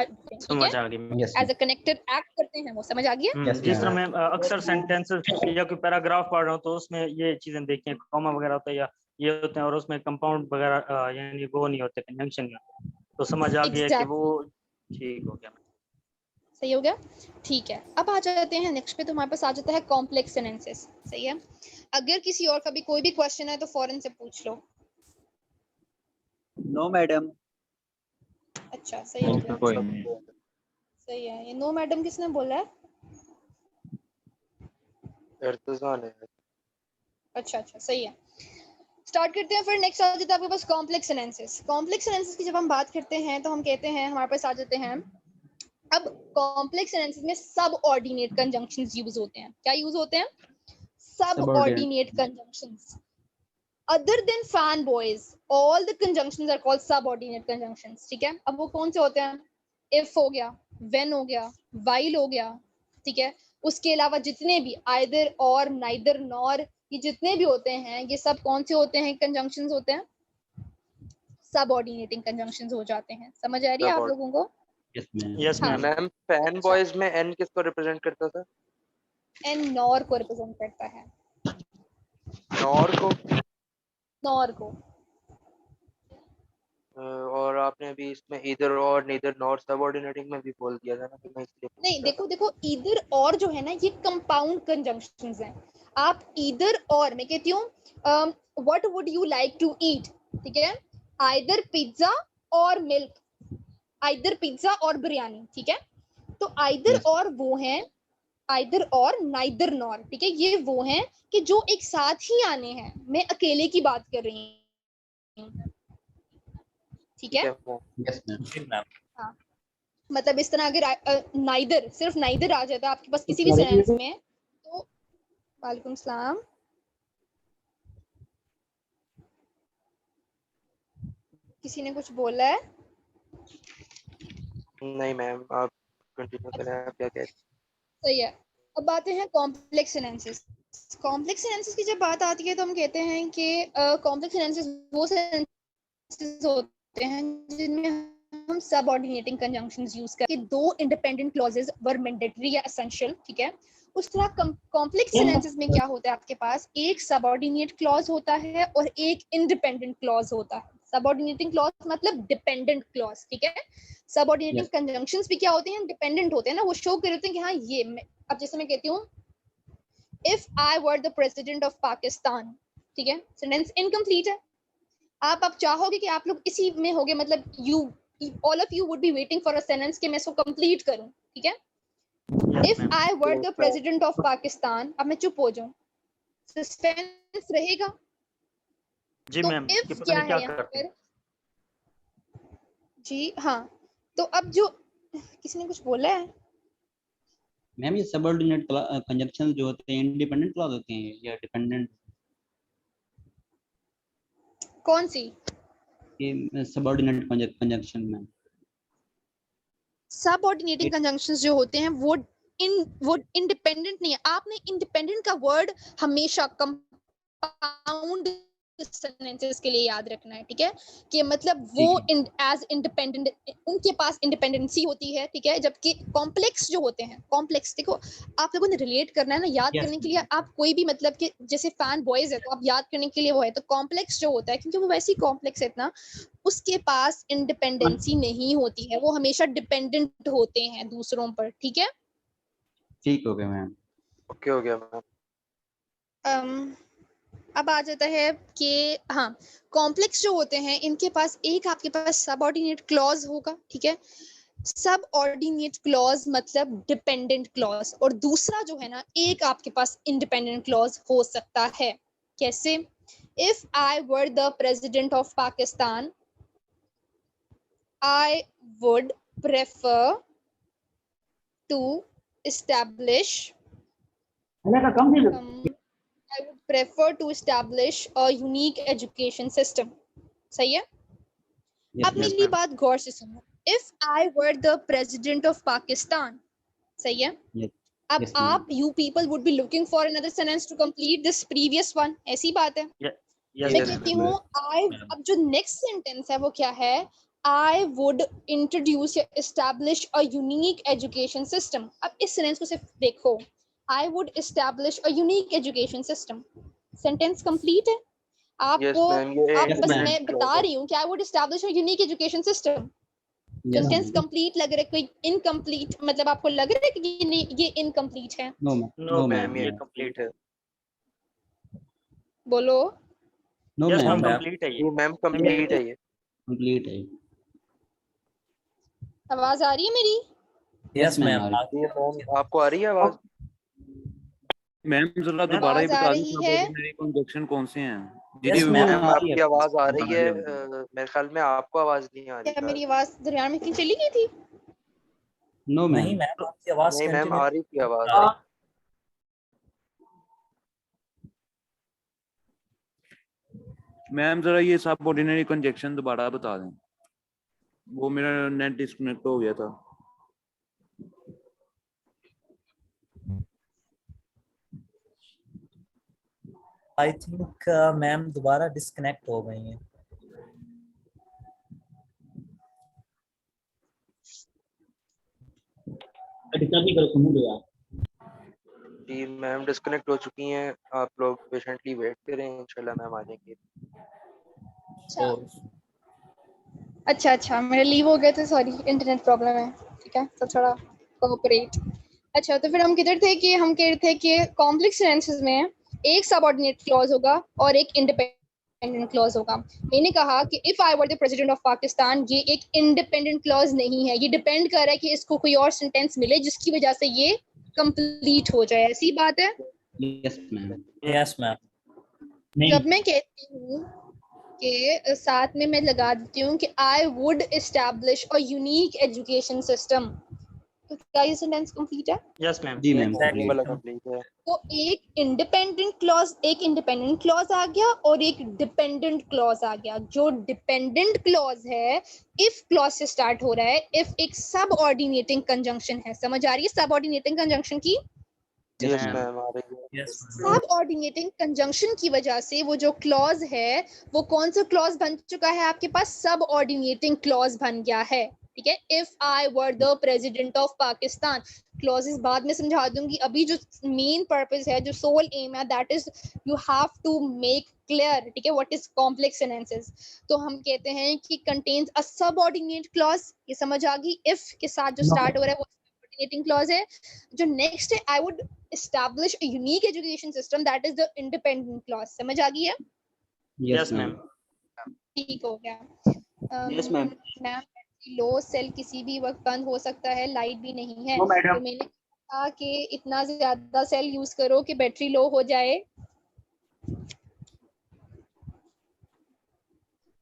Speaker 1: ठीक
Speaker 7: समझ
Speaker 1: है,
Speaker 7: आ गई।
Speaker 4: Yes,
Speaker 1: as a connector act करते हैं वो, समझ आ गया?
Speaker 4: Yes,
Speaker 7: जिस तरह
Speaker 4: ma'am.
Speaker 7: मैं अक्सर सेंटेंसेस या कोई पैराग्राफ पढ़ रहा हूँ तो उसमें ये चीजें देखी हैं, कॉमा वगैरह होता है या ये होते हैं, और उसमें कंपाउंड वगैरह यानी वो नहीं होते कंजंक्शन में, तो समझ आ गया कि वो ठीक हो गया।
Speaker 1: सही हो गया, ठीक है। अब आ जाते हैं नेक्स्ट पे, तो हमारे पास आ जाता है कॉम्प्लेक्स सेंटेंसेस, सही है। अगर किसी और का भी कोई भी क्वेश्चन है तो फौरन से पूछ लो।
Speaker 8: No madam.
Speaker 1: अच्छा, सही हो गया,
Speaker 5: कोई नहीं।
Speaker 1: सही है। ये नो मैडम किसने बोला है?
Speaker 2: इर्तजान है।
Speaker 1: अच्छा अच्छा, सही है। स्टार्ट करते हैं फिर। नेक्स्ट आ जाता है आपके पास कॉम्प्लेक्स सेंटेंसेस। कॉम्प्लेक्स सेंटेंसेस की जब हम बात करते हैं तो हम कहते हैं, हमारे पास आ जाते हैं, अब कॉम्प्लेक्स सेंटेंसेस में सब ऑर्डिनेट कंजंक्शंस यूज होते हैं। क्या यूज होते हैं? Subordinate conjunctions. Other than FANBOYS, all the conjunctions are called subordinate conjunctions, ठीक है। अब वो कौन से होते हैं? इफ हो गया, व्हेन हो गया, व्हाइल हो गया, ठीक है। उसके अलावा जितने भी आइदर और, नाइदर, नॉर, ये जितने भी होते हैं, ये सब कौन से होते हैं? कंजंक्शंस होते हैं, सबऑर्डिनेटिंग कंजंक्शंस हो जाते हैं। समझ आ रही है आप लोगों को?
Speaker 4: Yes, ma'am.
Speaker 7: यस
Speaker 1: हाँ।
Speaker 7: मैम।
Speaker 2: मैम फैन बॉयज में एन किसको रिप्रेजेंट करता था?
Speaker 1: एंड नॉर को रिप्रेजेंट करता है,
Speaker 2: नॉर को।
Speaker 1: नॉर को।
Speaker 2: और आपने अभी इसमें इधर और नीदर नॉर सबऑर्डिनेटिंग में भी बोल दिया था ना, कि मैं इसलिए पूछ
Speaker 1: नहीं,
Speaker 2: रहा
Speaker 1: देखो देखो, ईदर और जो है ना, ये कंपाउंड कंजंक्शंस हैं। आप ईदर और, मैं कहती हूँ what would you like to eat, ठीक है, आइदर पिज्जा और मिल्क, आइदर पिज्जा और बिरयानी, ठीक है। तो आइदर
Speaker 4: Yes.
Speaker 1: और वो हैं, आइदर और, नाइदर नॉर, ठीक है, ये वो हैं कि जो एक साथ ही आने हैं। मैं अकेले की बात कर रही हूँ, ठीक है।
Speaker 4: Yes, ma'am.
Speaker 6: जी मैम।
Speaker 1: हाँ, मतलब इस तरह अगर नाइदर, सिर्फ नाइदर आ जाता है आपके पास किसी भी सेंटेंस में, तो वालेकुम सलाम, किसी ने कुछ बोला है?
Speaker 2: नहीं मैम, आप कंटिन्यू करें, आप क्या कह रहे हैं?
Speaker 1: सही है। अब आते हैं कॉम्प्लेक्स सेंटेंसेस। कॉम्प्लेक्स सेंटेंसेस की जब बात आती है तो हम कहते हैं कि कॉम्प्लेक्स सेंटेंसेस वो सेंटेंसेस होते हैं जिनमें हम सबऑर्डिनेटिंग कंजंक्शंस यूज करके दो इंडिपेंडेंट क्लॉजेस वर मैंडेटरी या एसेंशियल, ठीक है। उस तरह कॉम्प्लेक्स सेंटेंसेस में क्या होता है, आपके पास एक सबऑर्डिनेट क्लॉज होता है और एक इंडिपेंडेंट क्लॉज होता है। सबऑर्डिनेटिंग क्लॉज मतलब डिपेंडेंट क्लॉज, ठीक है। Subordinating
Speaker 4: Yes.
Speaker 1: कंजंक्शंस भी क्या होते हैं? डिपेंडेंट होते हैं ना, वो शो कर देते हैं कि हाँ ये अब जैसे मैं कहती हूँ if I were the president of Pakistan, ठीक है, सेंटेंस इनकम्प्लीट है। आप चाहोगे कि आप लोग इसी में होगे, मतलब you all of you would be waiting for a sentence कि मैं इसको कंप्लीट करूं, ठीक है। If I were the president of Pakistan, अब मैं चुप हो जाऊं, सस्पेंस रहेगा।
Speaker 7: जी
Speaker 1: तो
Speaker 7: मैम,
Speaker 1: इफ
Speaker 7: कि पता
Speaker 1: क्या
Speaker 7: नहीं क्या
Speaker 1: है यहाँ
Speaker 7: करते हैं।
Speaker 1: पर? जी हाँ, तो अब जो किसी ने कुछ बोला है,
Speaker 4: मैम ये सबऑर्डिनेट कंजंक्शन जो होते हैं इंडिपेंडेंट क्लॉज होते हैं या डिपेंडेंट?
Speaker 1: कौन सी?
Speaker 4: ये सबऑर्डिनेट कंजंक्शन में
Speaker 1: सबऑर्डिनेटिंग कंजंक्शंस जो होते हैं वो इंडिपेंडेंट नहीं है। आपने इंडिपेंडेंट का वर्ड हमेशा कंपाउंड सेंटेंसेस के लिए याद रखना है, ठीक है, कि मतलब वो एज इंडिपेंडेंट, उनके पास इंडिपेंडेंसी होती है, ठीक है। जबकि कॉम्प्लेक्स जो होते हैं, कॉम्प्लेक्स देखो आप लोगों ने रिलेट करना है ना, याद
Speaker 4: Yes,
Speaker 1: करने के लिए आप कोई भी, मतलब कि जैसे फैन बॉयज है तो आप याद करने के लिए वो है, तो कॉम्प्लेक्स जो होता है, क्योंकि वो वैसी कॉम्प्लेक्स है इतना, उसके पास इंडिपेंडेंसी नहीं होती है, वो हमेशा डिपेंडेंट होते हैं दूसरों पर, ठीक है।
Speaker 4: ठीक हो गया मैम।
Speaker 2: ओके हो गया मैम।
Speaker 1: अब आ जाता है कि हाँ, कॉम्प्लेक्स जो होते हैं इनके पास एक आपके पास सबऑर्डिनेट क्लॉज होगा, ठीक है। सबऑर्डिनेट क्लॉज मतलब डिपेंडेंट क्लॉज, और दूसरा जो है ना, एक आपके पास इंडिपेंडेंट क्लॉज हो सकता है। कैसे? If I were the president of Pakistan, I would prefer to establish I would prefer to establish a unique education system. सही है? अब मेरी बात गौर से सुनो। If I were the president of Pakistan, सही है? अब आप you people would be looking for another sentence to complete this previous one. ऐसी बात है? मैं कहती हूँ अब जो next sentence है वो क्या है? I would introduce or establish a unique education system. अब इस sentence को सिर्फ देखो, I would establish a unique education system. Sentence complete है? आपको बस मैं बता रही हूँ कि I would establish a unique education system. Sentence complete लग रहा है, कोई incomplete, मतलब आपको लग रहा है कि ये incomplete है?
Speaker 2: No मैम, ये complete है।
Speaker 1: बोलो।
Speaker 7: No मैम, complete है ये।
Speaker 2: मैम complete है ये।
Speaker 4: कंप्लीट है।
Speaker 1: आवाज आ रही है मेरी?
Speaker 6: Yes ma'am.
Speaker 2: आपको आ रही है आवाज?
Speaker 5: मैम जरा दोबारा ही बता दीजिए सबऑर्डिनरी कंजक्शन कौन से हैं? जी
Speaker 2: मैम आपकी आवाज आ रही है, मेरे ख्याल में आपको आवाज नहीं आ रही।
Speaker 1: क्या मेरी आवाज दरमियान में कहीं चली गई थी?
Speaker 4: No ma'am.
Speaker 6: नहीं मैम, आपकी आवाज
Speaker 2: नहीं मैम, आ रही थी आवाज।
Speaker 5: मैम जरा ये सबऑर्डिनरी कंजक्शन दोबारा बता दें, वो मेरा नेट डिस्कनेक्ट हो गया था।
Speaker 6: आई थिंक मैम दोबारा डिस्कनेक्ट हो गई हैं।
Speaker 2: जी मैम डिस्कनेक्ट हो चुकी हैं, आप लोग पेशेंटली वेट करें, इंशाल्लाह मैम आ जाएंगे।
Speaker 1: अच्छा मेरा लीव हो गया था, सॉरी, इंटरनेट प्रॉब्लम है, ठीक है, तो थोड़ा कोऑपरेट। अच्छा, तो फिर हम किधर थे कि हम कह रहे थे कि कॉम्प्लेक्स सेंटेंसेस में एक सबऑर्डिनेट क्लॉज होगा और एक इंडिपेंडेंट क्लॉज होगा। मैंने कहा कि if I were the president of Pakistan, ये एक इंडिपेंडेंट क्लॉज नहीं है, ये डिपेंड कर रहा है कि इसको कोई और सेंटेंस मिले जिसकी वजह से ये कंप्लीट हो जाए। ऐसी बात है?
Speaker 4: Yes ma'am.
Speaker 6: Yes ma'am.
Speaker 1: जब मैं कहती हूँ के साथ में मैं लगा देती हूँ कि I would establish a unique education system, तो क्या ये सेंटेंस कंप्लीट है?
Speaker 7: Yes ma'am.
Speaker 4: जी मैम।
Speaker 2: कंप्लीट है।
Speaker 1: तो एक इंडिपेंडेंट क्लॉज आ गया और एक डिपेंडेंट क्लॉज आ गया। जो डिपेंडेंट क्लॉज है इफ क्लॉज से स्टार्ट हो रहा है, इफ एक सबऑर्डिनेटिंग कंजंक्शन है। समझ आ रही है सबऑर्डिनेटिंग कंजंक्शन की?
Speaker 2: यस मैम आ रही है।
Speaker 1: सबऑर्डिनेटिंग कंजंक्शन की वजह से वो जो क्लॉज है वो कौन सा क्लॉज बन चुका है आपके पास? सबऑर्डिनेटिंग क्लॉज बन गया है, ठीक है। If I were the president of Pakistan, clauses बाद में समझा दूंगी, अभी जो मेन पर्पस है, जो सोल एम है, that is you have to make clear, ठीक है, व्हाट इज कॉम्प्लेक्स सेंटेंसेस। तो हम कहते हैं कि कंटेन्स अ सबऑर्डिनेट क्लॉज, ये समझ आ गई। इफ के साथ जो स्टार्ट हो रहा है वो सबऑर्डिनेटिंग क्लॉज है। जो नेक्स्ट है, I would establish a unique education system, that is the independent clause। समझ आ गई है?
Speaker 7: Yes ma'am.
Speaker 1: ठीक हो गया।
Speaker 7: Yes ma'am.
Speaker 1: मैम लो सेल किसी भी वक्त बंद हो सकता है, लाइट भी नहीं है,
Speaker 7: नो मैडम।
Speaker 1: तो मैंने कहा कि इतना ज्यादा सेल यूज करो कि बैटरी लो हो जाए।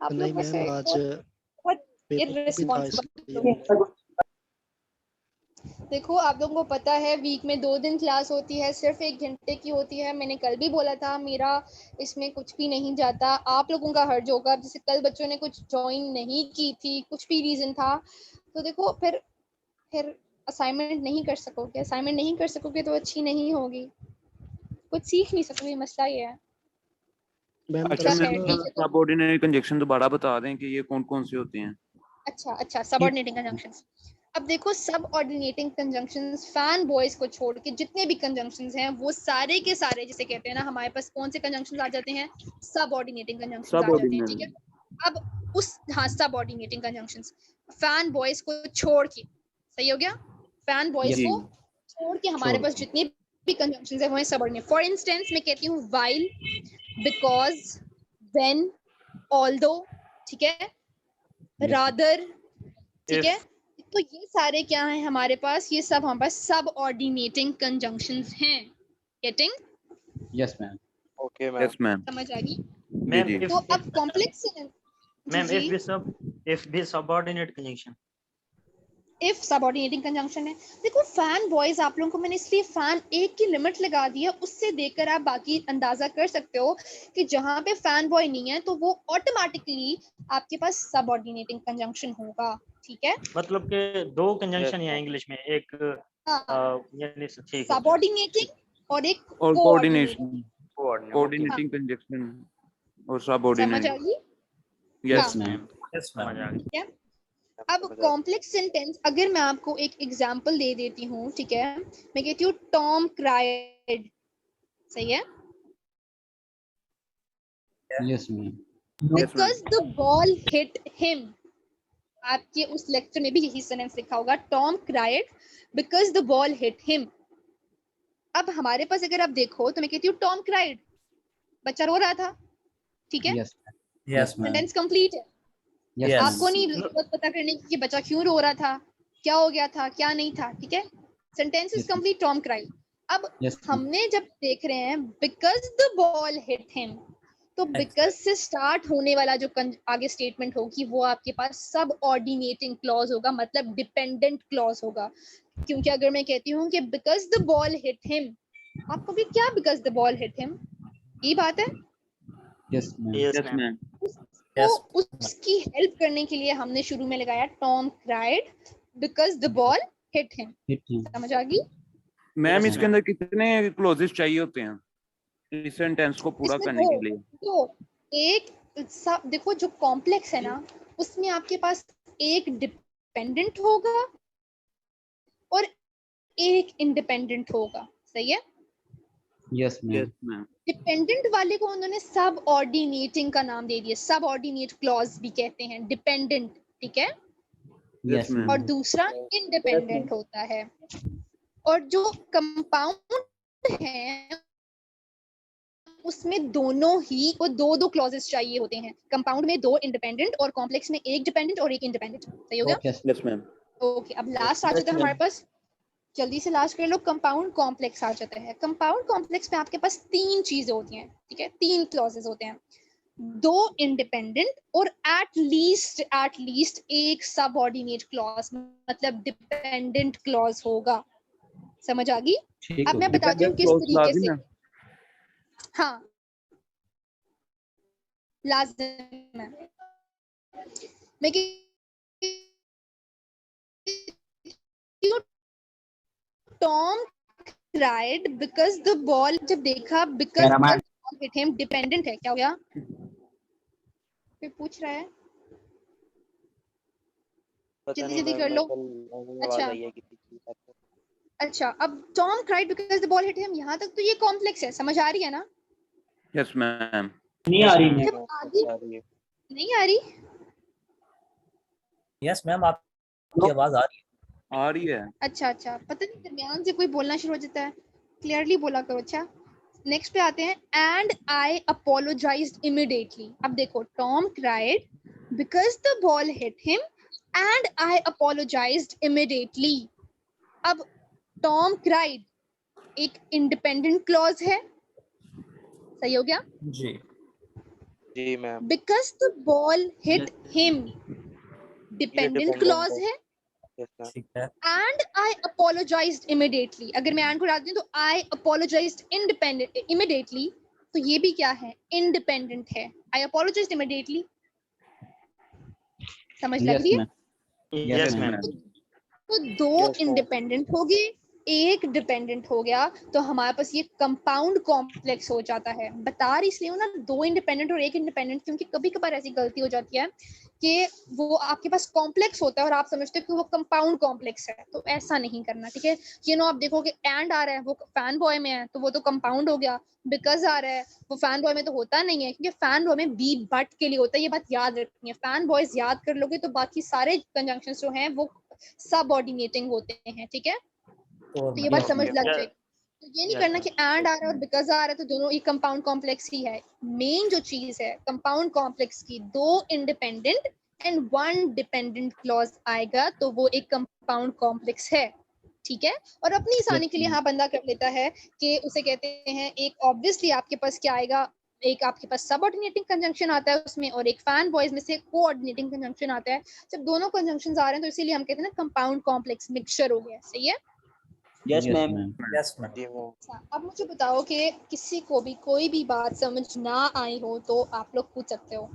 Speaker 1: आप
Speaker 3: नहीं
Speaker 1: लोग
Speaker 3: मैम, आज
Speaker 1: बहुत irresponsible। देखो, आप लोगों को पता है वीक में 2 दिन क्लास होती है, सिर्फ 1 घंटे की होती है। मैंने कल भी बोला था मेरा इसमें कुछ भी नहीं जाता, आप लोगों का हर्ज होगा। जैसे कल बच्चों ने कुछ ज्वाइन नहीं की थी, कुछ भी रीजन था, तो देखो फिर असाइनमेंट नहीं कर सकोगे तो अच्छी नहीं होगी, कुछ सीख नहीं सकोगे, मसला ये है।
Speaker 5: अच्छा सबऑर्डिनेट कंजक्शन दोबारा बता दें कि ये कौन-कौन से होते हैं?
Speaker 1: अच्छा सबऑर्डिनेटिंग कंजंक्शंस। अब देखो, सबऑर्डिनेटिंग कंजंक्शंस फैन बॉयज को छोड़ के जितने भी कंजंक्शंस हैं वो सारे के सारे, जिसे कहते हैं ना, हमारे पास कौन से कंजंक्शंस आ जाते हैं? सबऑर्डिनेटिंग कंजंक्शंस आ जाते हैं, ठीक है। अब सबऑर्डिनेटिंग कंजंक्शंस फैन बॉयज को छोड़ के, सही हो गया, फैन बॉयज को छोड़ के हमारे पास जितने भी कंजंक्शंस हैं वो हैं सबऑर्डिनेट। फॉर इंस्टेंस मैं कहती हूँ व्हाइल, बिकॉज, व्हेन, ऑल्दो, ठीक है, रादर, ठीक है। तो ये सारे क्या हैं हमारे पास, ये सब हमारे पास सब ऑर्डिनेटिंग कंजंक्शंस हैं। Getting?
Speaker 4: Yes ma'am.
Speaker 2: Okay ma'am.
Speaker 5: Yes ma'am.
Speaker 1: समझ आ गई?
Speaker 7: मैम
Speaker 5: जी।
Speaker 1: तो अब कॉम्प्लेक्स
Speaker 7: मैम if भी subordinate conjunction,
Speaker 1: if subordinating conjunction है। देखो फैन बॉयज, आप लोगों को मैंने इसलिए फैन एक की लिमिट लगा दी है, उससे देखकर आप बाकी अंदाजा कर सकते हो कि जहां पे फैन बॉय नहीं है तो वो ऑटोमेटिकली आपके पास सबऑर्डिनेटिंग कंजंक्शन होगा, ठीक है।
Speaker 7: मतलब के दो कंजंक्शन
Speaker 2: Yes,
Speaker 7: है
Speaker 2: ma'am.
Speaker 7: इंग्लिश में, एक
Speaker 1: हाँ,
Speaker 7: यानी ठीक है,
Speaker 1: सबऑर्डिनेटिंग और एक
Speaker 5: और
Speaker 1: कोऑर्डिनेटिंग।
Speaker 5: कोऑर्डिनेशन, कोऑर्डिनेटिंग कंजंक्शन और सबऑर्डिनेट।
Speaker 1: समझ आ गई?
Speaker 4: यस
Speaker 1: हाँ।
Speaker 4: मैम।
Speaker 6: Yes,
Speaker 7: समझ
Speaker 6: ma'am.
Speaker 7: आ गई।
Speaker 1: ठीक है। अब कॉम्प्लेक्स सेंटेंस, अगर मैं आपको एक एग्जांपल दे देती हूँ, ठीक है, मैं कहती हूँ टॉम क्राइड, सही है,
Speaker 4: yes ma'am.
Speaker 1: Because the ball hit him. आपके उस लेक्चर में भी यही सेंटेंस लिखा होगा, Tom cried because the ball hit him. अब हमारे पास अगर आप देखो तो मैं कहती हूँ टॉम क्राइड, बच्चा रो रहा था, ठीक है,
Speaker 4: yes
Speaker 6: Yes, ma'am.
Speaker 1: Sentence complete है।
Speaker 4: Yes
Speaker 6: Yes.
Speaker 1: आपको नहीं जरूरत पता करने की कि बच्चा क्यों रो रहा था, क्या हो गया था, क्या नहीं था, ठीक है, sentence is
Speaker 4: Yes,
Speaker 1: complete, Tom cried. अब
Speaker 4: यस
Speaker 1: हमने जब देख रहे हैं because the ball hit him, तो बिकॉज से स्टार्ट होने वाला जो आगे स्टेटमेंट होगी वो आपके पास सब ऑर्डिनेटिंग क्लॉज होगा, मतलब डिपेंडेंट क्लॉज होगा। क्योंकि अगर मैं कहती हूँ कि because the ball hit him, आपको भी क्या because the ball hit him, ये बात है।
Speaker 4: Yes ma'am.
Speaker 7: Yes
Speaker 5: yes
Speaker 7: ma'am.
Speaker 5: Ma'am.
Speaker 1: तो उसकी हेल्प करने के लिए हमने शुरू में लगाया Tom cried because the ball hit him. समझ आ गई?
Speaker 5: मैम
Speaker 4: Yes,
Speaker 5: इसके अंदर कितने क्लोजेस चाहिए होते हैं इस सेंटेंस को पूरा
Speaker 1: इसमें
Speaker 5: करने
Speaker 1: दो,
Speaker 5: के लिए?
Speaker 1: तो एक देखो जो कॉम्प्लेक्स है ना, उसमें आपके पास एक डिपेंडेंट होगा और एक इंडिपेंडेंट होगा, सही है।
Speaker 4: Yes ma'am.
Speaker 5: Yes ma'am.
Speaker 1: Dependent वाले को उन्होंने सब ऑर्डिनेटिंग का नाम दे दिया, सब ऑर्डिनेट क्लॉज भी कहते हैं, डिपेंडेंट, ठीक है।
Speaker 4: Yes
Speaker 5: ma'am.
Speaker 1: और दूसरा इंडिपेंडेंट होता है। और जो कंपाउंड है उसमें दोनों ही को दो दो क्लॉजेस चाहिए होते हैं। कंपाउंड में दो इंडिपेंडेंट और कॉम्प्लेक्स में एक डिपेंडेंट और एक इंडिपेंडेंट, सही हो गया?
Speaker 5: Yes ma'am.
Speaker 1: ओके, अब लास्ट आ जाता है हमारे पास, जल्दी से लास्ट कर लो, कंपाउंड कॉम्प्लेक्स आ जाता है। कंपाउंड कॉम्प्लेक्स में आपके पास तीन चीजें होती हैं, ठीक है, तीन क्लॉजेस होते हैं, दो इंडिपेंडेंट और एट लीस्ट एक सबऑर्डिनेट क्लॉज, मतलब डिपेंडेंट क्लॉज होगा। समझ आ गई?
Speaker 4: ठीक
Speaker 1: अब मैं बताती हूँ किस तरीके से। हाँ, लाजिम है। मैं Tom cried because the ball, जब देखा बिकॉज हिट हिम, डिपेंडेंट है, क्या हो गया? कोई पूछ रहा है? जल्दी जल्दी कर लो। अच्छा, अब Tom cried because the ball hit him, यहाँ तक तो ये कॉम्प्लेक्स है, समझ आ रही है ना?
Speaker 5: Yes ma'am.
Speaker 4: नहीं आ रही
Speaker 1: जब आगे नहीं आ रही,
Speaker 6: Yes, ma'am. आपकी आवाज आ रही है?
Speaker 5: आ रही है।
Speaker 1: अच्छा, पता नहीं दरमियान से कोई बोलना शुरू हो जाता है, क्लियरली बोला करो। अच्छा, नेक्स्ट पे आते हैं, एंड आई अपोलोजाइज्ड इमीडिएटली। अब देखो, Tom cried because the ball hit him and I apologised immediately. अब टॉम क्राइड एक इंडिपेंडेंट क्लॉज है, सही हो गया?
Speaker 2: जी ma'am.
Speaker 1: Because the ball hit him, dependent clause है।
Speaker 6: ठीक है।
Speaker 1: And I apologized immediately. अगर मैं and को डालती हूँ तो I apologized immediately, तो ये भी क्या है? Independent है। I apologized immediately. समझ लग रही है?
Speaker 7: Yes ma'am.
Speaker 1: तो दो इंडिपेंडेंट हो गए, एक डिपेंडेंट हो गया, तो हमारे पास ये कंपाउंड कॉम्प्लेक्स हो जाता है। बता रही इसलिए हूँ ना, दो इंडिपेंडेंट और एक इंडिपेंडेंट, क्योंकि कभी कभार ऐसी गलती हो जाती है कि वो आपके पास कॉम्प्लेक्स होता है और आप समझते हो कि वो कंपाउंड कॉम्प्लेक्स है, तो ऐसा नहीं करना, ठीक है। ये नो, आप देखोगे एंड आ रहा है, वो फैन बॉय में है तो वो तो कंपाउंड हो गया। बिकॉज आ रहा है, वो फैन बॉय में तो होता नहीं है, क्योंकि फैन बॉय में बी बट के लिए होता है। ये बात याद रखनी है, फैन बॉयज याद कर लोगे तो बाकी सारे कंजंक्शंस जो हैं वो सबऑर्डिनेटिंग होते हैं, ठीक है। तो ये बात समझ लग जाएगी। तो ये नहीं
Speaker 5: Yes,
Speaker 1: करना
Speaker 5: ma'am.
Speaker 1: कि एंड आ रहा है और बिकॉज आ रहा है तो दोनों एक कंपाउंड कॉम्प्लेक्स ही है। मेन जो चीज है कंपाउंड कॉम्प्लेक्स की, दो independent and one dependent clause आएगा तो वो एक कंपाउंड कॉम्प्लेक्स है, ठीक है। और अपनी आसानी के लिए हाँ बंदा कर लेता है कि उसे कहते हैं एक ऑब्वियसली आपके पास क्या आएगा, एक आपके पास सबऑर्डिनेटिंग कंजंक्शन आता है उसमें और एक फैन बॉयज में से कोऑर्डिनेटिंग कंजंक्शन आता है। जब दोनों कंजंक्शंस आ रहे हैं तो इसीलिए हम कहते हैं ना कंपाउंड कॉम्प्लेक्स मिक्सचर हो गया, सही है।
Speaker 6: Yes,
Speaker 4: Yes,
Speaker 6: ma'am.
Speaker 4: ma'am.
Speaker 6: Yes, ma'am.
Speaker 2: जी मैम।
Speaker 1: अच्छा, अब मुझे बताओ कि किसी को भी कोई भी बात समझ ना आई हो तो आप लोग पूछ सकते हो।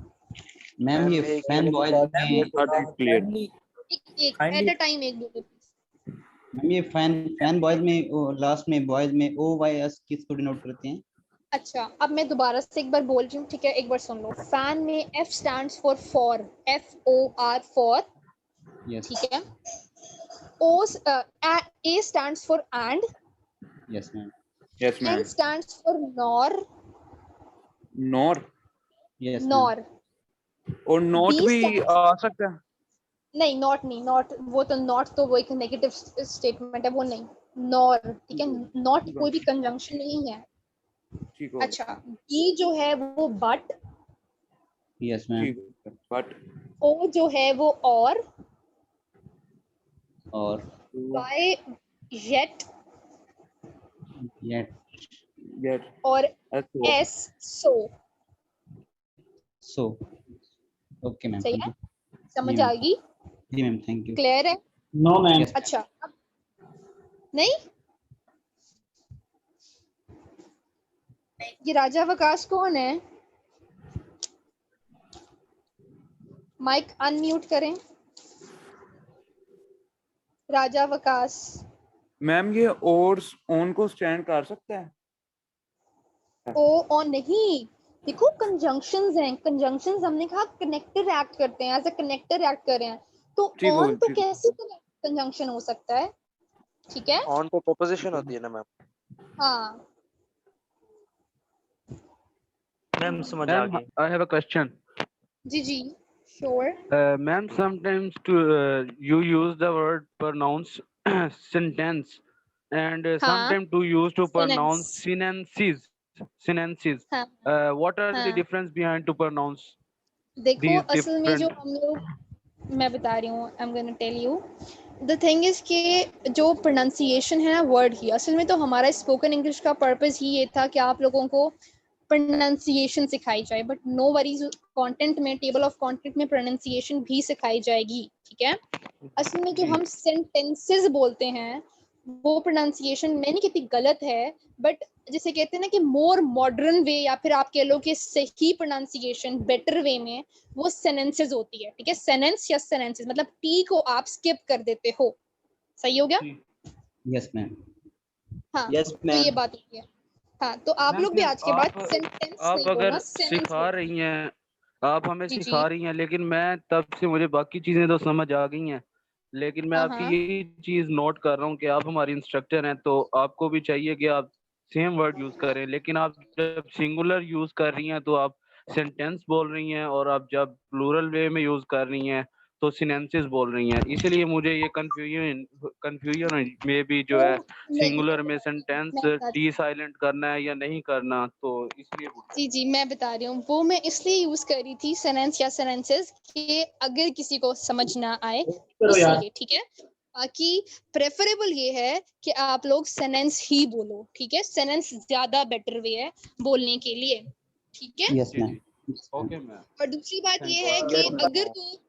Speaker 4: मैम ये
Speaker 2: एक
Speaker 4: फैन
Speaker 2: मिनट
Speaker 4: बॉयज
Speaker 2: बाद
Speaker 4: में
Speaker 2: clear तो
Speaker 5: Not
Speaker 2: था।
Speaker 5: clear.
Speaker 6: Kindly,
Speaker 1: एक
Speaker 6: Kindly-
Speaker 1: एट अ टाइम एक दो।
Speaker 4: मैम ये फैन बॉयज में लास्ट में बॉयज में OYS किसको डिनोट करते हैं?
Speaker 1: अच्छा, अब मैं दोबारा से एक बार बोल रही हूँ, ठीक है, एक बार सुन लो। फैन में F stands for FOR for,
Speaker 4: Yes.
Speaker 1: ठीक है। A stands for and,
Speaker 4: Yes, ma'am.
Speaker 5: Yes,
Speaker 1: N
Speaker 5: ma'am.
Speaker 1: Stands for nor,
Speaker 5: Nor
Speaker 4: Yes, ma'am.
Speaker 1: Nor.
Speaker 5: और नोट
Speaker 1: B
Speaker 5: भी
Speaker 1: stands-
Speaker 5: आ सकता है।
Speaker 1: नहीं, नॉट नहीं, नॉट वो तो नॉट तो वो एक नेगेटिव स्टेटमेंट है, वो नहीं। नॉर, ठीक है, नॉट कोई भी कंजंक्शन नहीं है।
Speaker 5: ठीक हो
Speaker 1: अच्छा, B जो है वो बट,
Speaker 4: Yes, ma'am.
Speaker 5: ठीक बट
Speaker 1: O जो है वो और,
Speaker 4: और
Speaker 1: Y yet
Speaker 4: yet.
Speaker 5: गेट
Speaker 1: और
Speaker 5: S
Speaker 1: S so।
Speaker 4: So. Okay, ma'am.
Speaker 1: सही
Speaker 4: Thank
Speaker 1: है,
Speaker 4: you.
Speaker 1: समझ
Speaker 4: जी,
Speaker 1: आ
Speaker 4: ma'am.
Speaker 1: गई,
Speaker 4: जी मैम, थैंक यू।
Speaker 1: क्लियर है।
Speaker 7: No, ma'am.
Speaker 4: Yes.
Speaker 1: अच्छा, अब नहीं, ये राजा वकास कौन है? माइक अनम्यूट करें। राजा वकास।
Speaker 5: मैम ये और ऑन को स्टैंड कर सकता है।
Speaker 1: ओ और नहीं, देखो कंजंक्शंस हैं, कंजंक्शंस हमने कहा कनेक्टर एक्ट करते हैं, एज अ कनेक्टर एक्ट कर रहे हैं, तो
Speaker 5: ठीक हो,
Speaker 1: ऑन तो
Speaker 5: ठीक।
Speaker 1: कैसे कंजंक्शन हो सकता है, ठीक है।
Speaker 2: ऑन पे प्रोपोजिशन होती है ना मैम।
Speaker 1: हाँ,
Speaker 7: मैम समझ आ
Speaker 8: Ma'am,
Speaker 7: गई।
Speaker 8: I have a question.
Speaker 1: जी जी, sure.
Speaker 8: Ma'am, sometimes you use the word pronounce sentence, and
Speaker 1: हाँ,
Speaker 8: sometimes to use to pronounce
Speaker 1: Sentence.
Speaker 8: synences.
Speaker 1: हाँ
Speaker 8: What are the
Speaker 1: हाँ,
Speaker 8: difference behind to pronounce
Speaker 1: देखो
Speaker 8: these
Speaker 1: असल में जो
Speaker 8: different?
Speaker 1: हम लोग, मैं बता रही हूँ, I am gonna tell you the thing is कि जो प्रोनाउंसिएशन है ना वर्ड की, असल में तो हमारा स्पोकन इंग्लिश का पर्पस ही ये था कि आप लोगों को प्रोनाउंसिएशन सिखाई जाए, बट नो वरीज, कंटेंट में, टेबल ऑफ कंटेंट में प्रोनाउंसिएशन भी सिखाई जाएगी, ठीक है। असल में जो हम सेंटेंसेस बोलते हैं वो प्रोनाउंसिएशन मैं नहीं कहती गलत है, बट जिसे कहते हैं ना कि मोर मॉडर्न वे, या फिर आप कह लो कि सही प्रोनाउंसिएशन बेटर वे में वो सेनेंसेस होती है, ठीक है। सेनेंस या सेनेंसेस मतलब टी को आप स्किप कर देते हो, सही हो गया।
Speaker 4: Yes, ma'am.
Speaker 1: हाँ,
Speaker 6: Yes,
Speaker 1: तो
Speaker 6: ma'am.
Speaker 1: ये बात होती है। हाँ, तो आप
Speaker 8: Ma'am,
Speaker 1: लोग भी
Speaker 8: फिर
Speaker 1: आज के बाद
Speaker 8: आप
Speaker 1: सेंटेंस
Speaker 8: आप
Speaker 1: नहीं बोलना,
Speaker 8: अगर
Speaker 1: सेनेंस
Speaker 8: सिखा
Speaker 1: बोलना।
Speaker 8: रही हैं, आप हमें
Speaker 1: जी जी,
Speaker 8: सिखा रही हैं, लेकिन मैं तब से मुझे बाकी चीजें तो समझ आ गई हैं, लेकिन मैं
Speaker 1: हाँ
Speaker 8: आपकी
Speaker 1: हाँ,
Speaker 8: यही चीज नोट कर रहा हूँ कि आप हमारी इंस्ट्रक्टर हैं, तो आपको भी चाहिए कि आप सेम वर्ड यूज करें, लेकिन आप जब सिंगुलर यूज कर रही हैं तो आप सेंटेंस बोल रही हैं, और आप जब प्लूरल वे में यूज कर रही हैं तो सिनेंसेस बोल रही हैं। इसलिए मुझे ये कंफ्यूजन में भी जो है
Speaker 1: नहीं,
Speaker 8: सिंगुलर में सेंटेंस
Speaker 1: मैं बता
Speaker 8: टी साइलेंट करना है या नहीं करना, तो इसलिए
Speaker 1: जी जी, मैं बता रही हूँ, वो मैं इसलिए यूज कर रही थी सेनेंस या सेनेंसेस कि अगर किसी को समझ ना आए इसलिए, ठीक है। बाकी प्रेफरेबल ये है कि आप लोग सेनेंस ही बोलो, ठीक है, सेनेंस ज्यादा बेटर वे है बोलने के लिए, ठीक है।
Speaker 4: Yes, ma'am.
Speaker 8: Okay ma'am.
Speaker 1: और दूसरी बात
Speaker 8: Thank
Speaker 1: ये
Speaker 8: you.
Speaker 1: है कि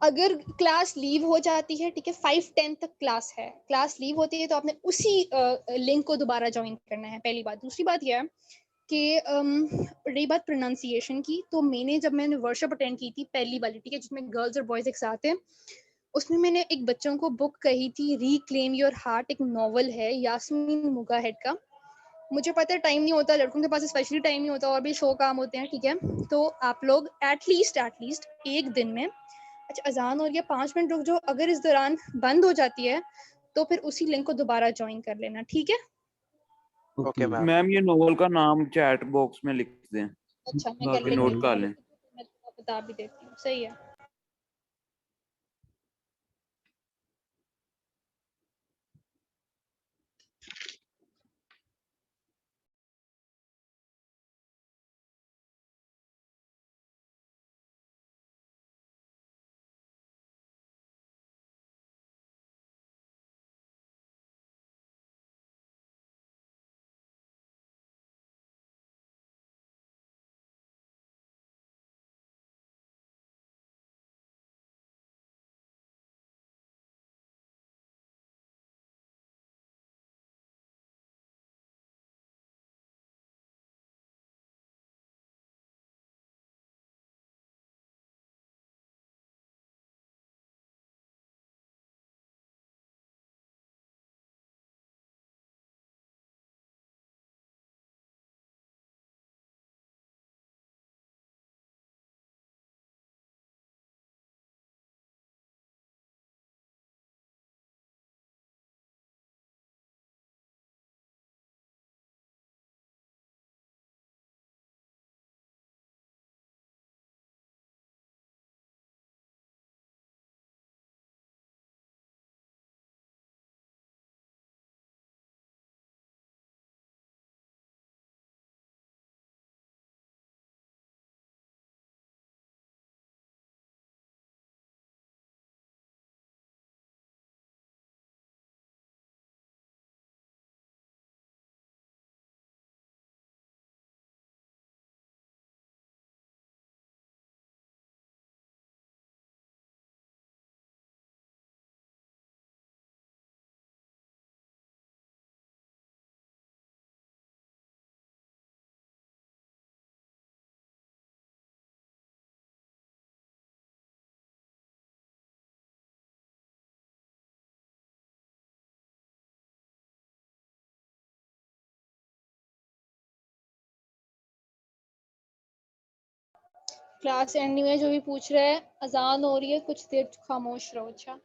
Speaker 1: अगर क्लास लीव हो जाती है, ठीक है, 5-10 तक क्लास है, क्लास लीव होती है तो आपने उसी लिंक को दोबारा ज्वाइन करना है, पहली बात। दूसरी बात यह है कि रही बात प्रोनाउंसिएशन की, तो मैंने वर्कशॉप अटेंड की थी पहली वाली, ठीक है, जिसमें गर्ल्स और बॉयज एक साथ हैं, उसमें मैंने एक बच्चों को बुक कही थी रिक्लेम योर हार्ट, एक नॉवल है यास्मीन मुगाहेड का। मुझे पता है टाइम नहीं होता, लड़कों के पास स्पेशली टाइम नहीं होता, और भी 100 काम होते हैं, ठीक है। तो आप लोग एटलीस्ट एक दिन में, अच्छा अजान हो रही है, 5 मिनट रुक जाओ, अगर इस दौरान बंद हो जाती है तो फिर उसी लिंक को दोबारा ज्वाइन कर लेना, ठीक है।
Speaker 2: Okay ma'am.
Speaker 5: मैम ये नोवेल का नाम चैट बॉक्स में लिख दें,
Speaker 1: अच्छा, मैं कर
Speaker 5: बाकी
Speaker 1: लेती
Speaker 5: नोट
Speaker 1: हूँ,
Speaker 5: कर लें।
Speaker 1: मैं बता भी देती हूँ, सही है। क्लास एंड में जो भी पूछ रहा है, अजान हो रही है, कुछ देर खामोश रहो। अच्छा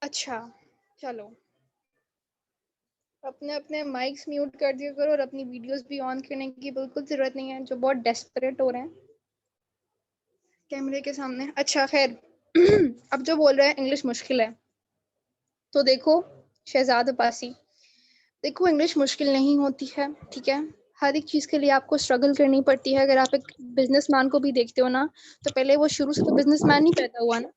Speaker 1: अच्छा, चलो अपने अपने माइक्स म्यूट कर दिया करो और अपनी वीडियोस भी ऑन करने की बिल्कुल जरूरत नहीं है, जो बहुत डेस्परेट हो रहे हैं कैमरे के सामने। अच्छा खैर अब जो बोल रहे हैं इंग्लिश मुश्किल है, तो देखो शहजाद अब्बासी, देखो इंग्लिश मुश्किल नहीं होती है, ठीक है। हर एक चीज के लिए आपको स्ट्रगल करनी पड़ती है। अगर आप एक बिजनेसमैन को भी देखते हो ना, तो पहले वो शुरू से तो बिजनेसमैन ही पैदा हुआ ना,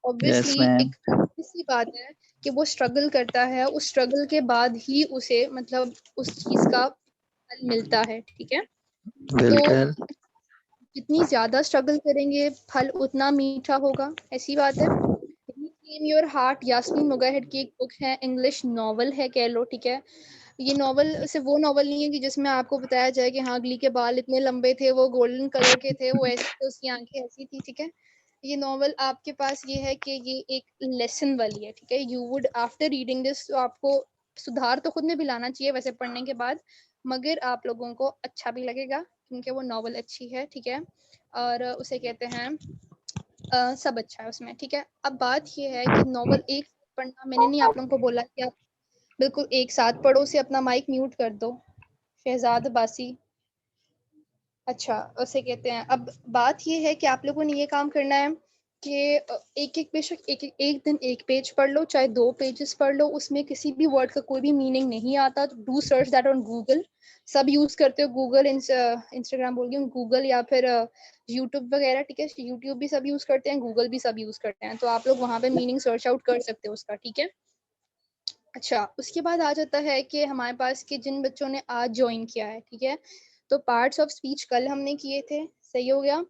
Speaker 1: ऑब्वियसली एक इसी बात है कि वो स्ट्रगल करता है, उस स्ट्रगल के बाद ही उसे मतलब उस चीज का फल मिलता है, ठीक है। तो जितनी ज्यादा स्ट्रगल करेंगे फल उतना मीठा होगा, ऐसी बात है। टेम योर हार्ट यास्मीन मुगाहिद की एक बुक है, इंग्लिश नॉवल है कह लो, ठीक है। ये नॉवल सिर्फ वो नॉवल नहीं है कि जिसमें आपको बताया जाए कि हाँ गली के बाल इतने लंबे थे, वो गोल्डन कलर के थे, वो ऐसे थे, उसकी आंखें ऐसी थी, ठीक है। ये नॉवल आपके पास ये है कि ये एक लेसन वाली है, ठीक है। You would after reading this, तो आपको सुधार तो खुद में भी लाना चाहिए वैसे पढ़ने के बाद, मगर आप लोगों को अच्छा भी लगेगा क्योंकि वो नॉवल अच्छी है, ठीक है। और उसे कहते हैं सब अच्छा है उसमें, ठीक है। अब बात ये है कि नॉवल एक पढ़ना, मैंने नहीं आप लोगों को बोला कि आप बिल्कुल एक साथ पढ़ो। से अपना माइक म्यूट कर दो शहजाद अब्बासी। अच्छा उसे कहते हैं, अब बात ये है कि आप लोगों ने ये काम करना है कि एक एक बेशक एक दिन एक पेज पढ़ लो, चाहे 2 पेजेस पढ़ लो, उसमें किसी भी वर्ड का कोई भी मीनिंग नहीं आता तो do search that on Google. सब यूज करते हो गूगल, इंस्टाग्राम बोल रही हूँ, गूगल या फिर यूट्यूब वगैरह, ठीक है। यूट्यूब भी सब यूज करते हैं, गूगल भी सब यूज करते हैं, तो आप लोग वहां पे मीनिंग सर्च आउट कर सकते हो उसका, ठीक है। अच्छा उसके बाद आ जाता है कि हमारे पास के जिन बच्चों ने आज ज्वाइन किया है, ठीक है। तो पार्ट्स ऑफ स्पीच कल हमने किए थे, सही हो गया।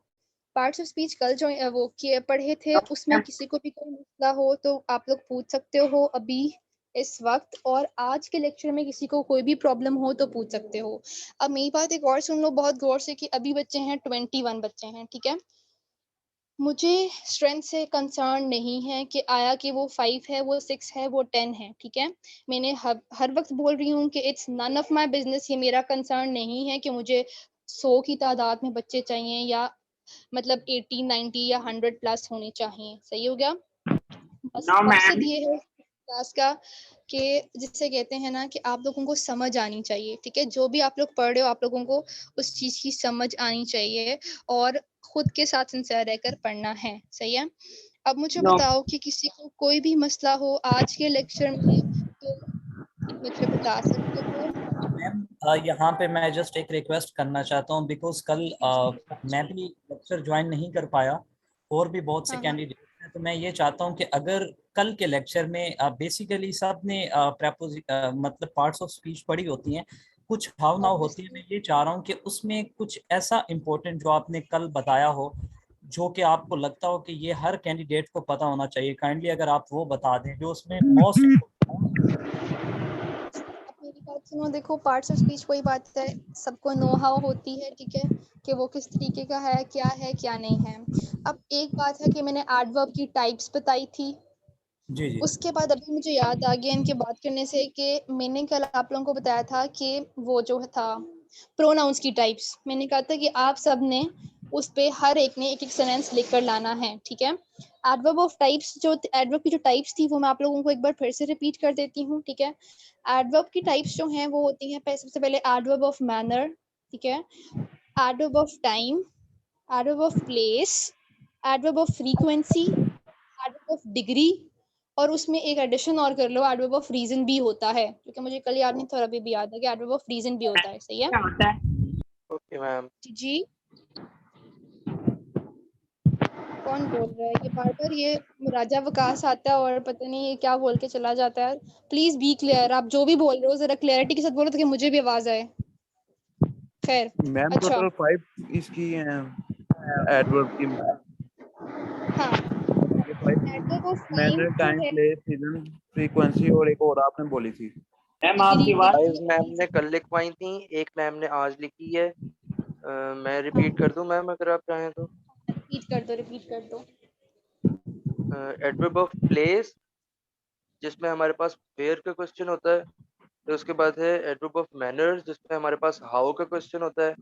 Speaker 1: पार्ट्स ऑफ स्पीच कल जो वो किए पढ़े थे, उसमें किसी को भी कोई मसला हो तो आप लोग पूछ सकते हो अभी इस वक्त, और आज के लेक्चर में किसी को कोई भी प्रॉब्लम हो तो पूछ सकते हो। अब मेरी बात एक और सुन लो बहुत गौर से कि अभी बच्चे हैं 21 बच्चे हैं, ठीक है। मुझे स्ट्रेंथ से कंसर्न नहीं है कि आया कि वो 5 है, वो 6 है, वो 10 है, ठीक है? मैंने हर वक्त बोल रही हूँ कि it's none of my business, ये मेरा कंसर्न नहीं है कि मुझे 100 की तादाद में बच्चे चाहिए या मतलब 80, 90 या 100 प्लस होने चाहिए। सही हो गया? बस
Speaker 7: No,
Speaker 1: मकसद
Speaker 7: ma'am.
Speaker 1: ये है क्लास का कि जिससे कहते हैं ना कि आप लोगों को समझ आनी चाहिए, ठीक है? जो भी आप लोग पढ़ रहे हो, आप लोगों को उस चीज़ की समझ आनी चाहिए और खुद के साथ सिंसियर रहकर पढ़ना है। सही है? अब मुझे
Speaker 7: No.
Speaker 1: बताओ कि किसी को कोई भी मसला हो आज के लेक्चर में तो मुझे बता सकते हो?
Speaker 6: मैम यहाँ पे मैं जस्ट एक रिक्वेस्ट करना चाहता हूँ बिकॉज कल मैं भी लेक्चर ज्वाइन नहीं कर पाया और भी बहुत से
Speaker 1: हाँ, हाँ।
Speaker 6: कैंडिडेट हैं, तो मैं ये चाहता हूँ कि अगर कल के लेक्चर में बेसिकली सब ने मतलब पार्ट्स ऑफ स्पीच पढ़ी होती हैं, कुछ हाव नाव होती है, मैं ये चाह रहा हूँ कि उसमें कुछ ऐसा इम्पोर्टेंट जो आपने कल बताया हो जो कि आपको लगता हो कि ये हर कैंडिडेट को पता होना चाहिए, काइंडली अगर आप वो बता दें जो उसमें मोस्ट।
Speaker 1: मेरी बात सुनो, देखो पार्ट्स ऑफ स्पीच वही बात है, सबको नो हाउ होती है, ठीक है, कि वो किस तरीके का है क्या नहीं है। अब एक बात है कि मैंने एडवर्ब की टाइप्स बताई थी,
Speaker 6: जी जी
Speaker 1: उसके बाद अभी मुझे याद आ गया इनके बात करने से कि मैंने कल आप लोगों को बताया था कि वो जो था प्रोनाउंस की टाइप्स, मैंने कहा था कि आप सब ने उस पे हर एक ने एक एक सेंटेंस लिखकर लाना है, ठीक है? एडवर्ब ऑफ टाइप्स जो एडवर्ब की जो टाइप्स थी वो मैं आप लोगों को एक बार फिर से रिपीट कर देती हूँ, ठीक है? एडवर्ब की टाइप्स जो हैं वो होती हैं सबसे पहले एडवर्ब ऑफ मैनर, ठीक है, adverb of time, adverb of place, adverb of frequency, adverb of degree, और उसमें एक एडिशन और कर लो, एडवर्ब ऑफ रीजन भी होता है, क्योंकि मुझे कल याद नहीं था और अभी भी याद है कि एडवर्ब ऑफ रीजन भी होता है। सही है?
Speaker 7: क्या होता है?
Speaker 2: Okay ma'am.
Speaker 1: जी कौन बोल रहा है ये बार बार? ये राजा वकास आता है और पता नहीं ये क्या बोल के चला जाता है। प्लीज बी क्लियर, आप जो भी बोल रहे हो जरा क्लैरिटी के साथ बोलो ताकि मुझे भी आवाज आए। खैर,
Speaker 5: मैम
Speaker 1: अच्छा
Speaker 5: टोटल 5 इसकी हैं एडवर्ब की।
Speaker 1: हाँ,
Speaker 5: ये 5
Speaker 1: एडवर्ब ऑफ टाइम
Speaker 5: मैनर,
Speaker 1: जो
Speaker 5: टाइम,
Speaker 1: है
Speaker 5: प्लेस, सीजन, फ्रीक्वेंसी और एक और आपने बोली थी।
Speaker 7: मैम आपकी
Speaker 1: डिग्री,
Speaker 7: बात
Speaker 2: फाइव मैम ने कल लिखवाई थी, एक मैम ने आज लिखी है। मैं रिपीट कर दूं मैम अगर आप चाहें तो।
Speaker 1: रिपीट कर दो।
Speaker 2: एडवर्ब ऑफ प्लेस जिसमें हमारे पास वेयर का क्वेश्चन होता है, तो उसके बाद है एडवर्ब ऑफ मैनर्स जिसमें हमारे पास हाउ का क्वेश्चन होता है,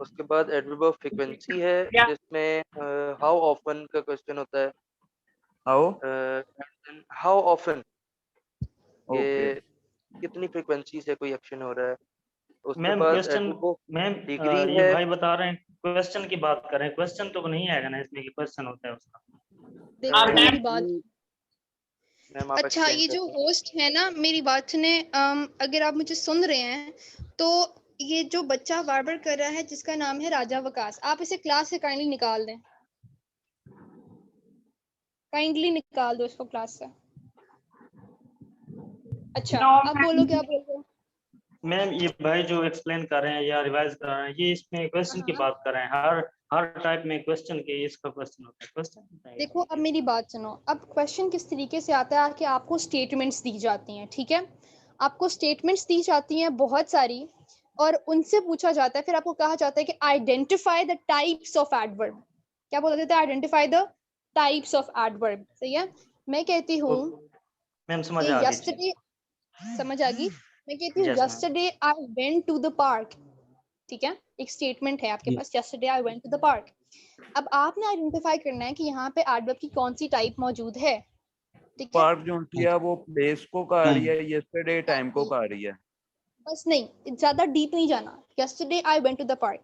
Speaker 2: उसके बाद एडवर्ब ऑफ फ्रीक्वेंसी है
Speaker 7: क्या?
Speaker 2: जिसमें हाउ ऑफन का क्वेश्चन होता है,
Speaker 5: आओ।
Speaker 2: How often
Speaker 5: okay.
Speaker 2: ये कितनी फ्रीक्वेंसी से कोई एक्शन हो रहा है, उसके
Speaker 7: मैम
Speaker 2: बाद
Speaker 7: question,
Speaker 2: adverb of
Speaker 7: ma'am
Speaker 2: degree
Speaker 7: ये
Speaker 2: है।
Speaker 7: भाई बता रहे हैं क्वेश्चन की बात कर रहे हैं, क्वेश्चन तो नहीं आएगा ना इसमें कि क्वेश्चन होता है उसका।
Speaker 1: देखो मेरी बात,
Speaker 2: डिग्री मैम आप
Speaker 1: अच्छा
Speaker 2: एक्सप्लेन
Speaker 1: ये
Speaker 2: कर
Speaker 1: जो
Speaker 2: दो।
Speaker 1: होस्ट है ना, मेरी बात सुने, अगर आप मुझे सुन रहे हैं तो ये जो बच्चा बार बार कर रहा है जिसका नाम है राजा वकास, आप इसे क्लास से काइंडली निकाल दें, काइंडली निकाल दो इसको क्लास से। अच्छा अब बोलो क्या बोल रहे हो?
Speaker 7: मैम ये भाई जो एक्सप्लेन कर रहे हैं या रिवाइज कर रहे हैं, ये इसमें क्वेश्चन की
Speaker 1: हाँ।
Speaker 7: बात कर रहे हैं, हर टाइप में क्वेश्चन के इसका क्वेश्चन होता है, क्वेश्चन।
Speaker 1: देखो अब मेरी बात सुनो, अब क्वेश्चन किस तरीके से आता है कि आपको स्टेटमेंट्स दी जाती हैं, ठीक है? आपको स्टेटमेंट्स दी जाती हैं बहुत सारी और उनसे पूछा जाता है, फिर आपको कहा जाता है कि identify the types of adverb. क्या बोला जाता है? Identify the types of adverb. सही है? मैं कहती हूँ
Speaker 7: मैम समझ
Speaker 1: कि
Speaker 7: आ गई।
Speaker 1: यस्टरडे, समझ आ गई? मैं कहती हूँ
Speaker 7: yes ma'am.
Speaker 1: Yesterday I went to the park, ठीक है? एक स्टेटमेंट है आपके पास, yesterday I went to the park. अब आपने आइडेंटिफाई करना है कि यहाँ पे एडवर्ब की कौन सी टाइप मौजूद है, ठीक है?
Speaker 5: पार्क जो होती है वो प्लेस को कह रही है, यस्टरडे टाइम को
Speaker 1: नहीं,
Speaker 5: कह रही है।
Speaker 1: बस नहीं, ज्यादा डीप नहीं जाना। Yesterday I went to the park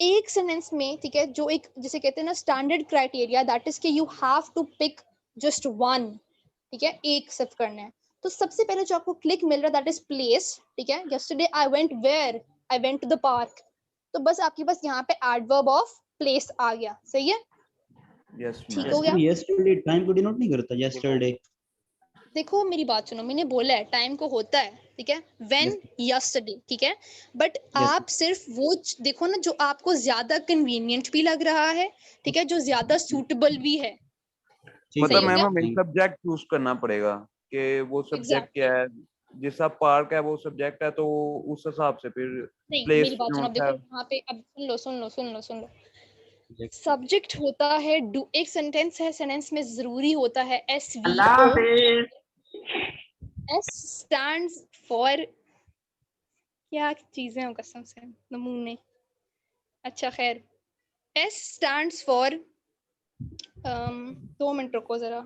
Speaker 1: एक सेंटेंस में, ठीक है, जो एक जिसे कहते हैं ना स्टैंडर्ड क्राइटेरिया, दैट इज कि you have to pick just one, ठीक है, एक सिर्फ करना है। तो सबसे पहले जो आपको क्लिक मिल रहा है दैट इज प्लेस, ठीक है? Yesterday I went where? I went to the park. तो बस आपके पास यहाँ पे एडवर्ब ऑफ प्लेस आ गया। सही है?
Speaker 5: यस
Speaker 1: ठीक
Speaker 5: मैम।
Speaker 1: हो गया?
Speaker 4: यस्टरडे टाइम को डिनोट नहीं करता, यस्टरडे।
Speaker 1: देखो मेरी बात सुनो, मैंने बोला है टाइम को होता है, ठीक है, व्हेन, यस्टरडे, ठीक है, बट आप सिर्फ वो देखो ना जो आपको ज्यादा कन्वीनियंट भी लग रहा है, ठीक है, जो ज्यादा सूटेबल भी है।
Speaker 5: मतलब
Speaker 1: सही हो
Speaker 5: मैम
Speaker 1: गया?
Speaker 5: हमें सब्जेक्ट चूज करना पड़ेगा कि वो सब्जेक्ट
Speaker 1: एग्जैक्टली।
Speaker 5: क्या है। जैसा पार्क है वो सब्जेक्ट है तो उस हिसाब से फिर
Speaker 1: नहीं
Speaker 5: प्लेस
Speaker 1: मेरी बात
Speaker 5: जो
Speaker 1: सुनो, अब
Speaker 5: है।
Speaker 1: देखो यहाँ पे, अब सुन लो। सब्जेक्ट होता है डू, एक सेंटेंस है, सेंटेंस में जरूरी होता है SVO।
Speaker 7: Allah Hafiz.
Speaker 1: S stands for, क्या चीजें हो कसम से नमूने। अच्छा खैर, S stands for 2 मिनट रुको जरा।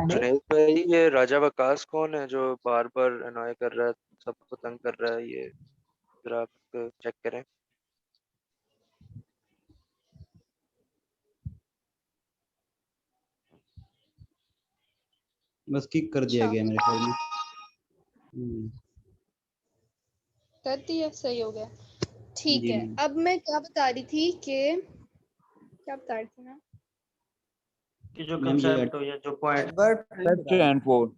Speaker 2: जुनैद भाई, ये राजा वकास कौन है जो बार बार अनॉय कर रहा है, सबको तंग कर रहा है? ये जरा आप चेक करें।
Speaker 4: बस किक कर दिया
Speaker 1: अच्छा।
Speaker 4: गया मेरे ख्याल में।
Speaker 1: कर दिया, सही हो गया। ठीक
Speaker 4: जी
Speaker 1: है,
Speaker 4: मैम।
Speaker 1: अब मैं क्या बता रही थी ना
Speaker 7: कि जो
Speaker 4: मैम ये
Speaker 7: कंसेप्ट हो या जो पॉइंट
Speaker 5: स्टैनफोर्ड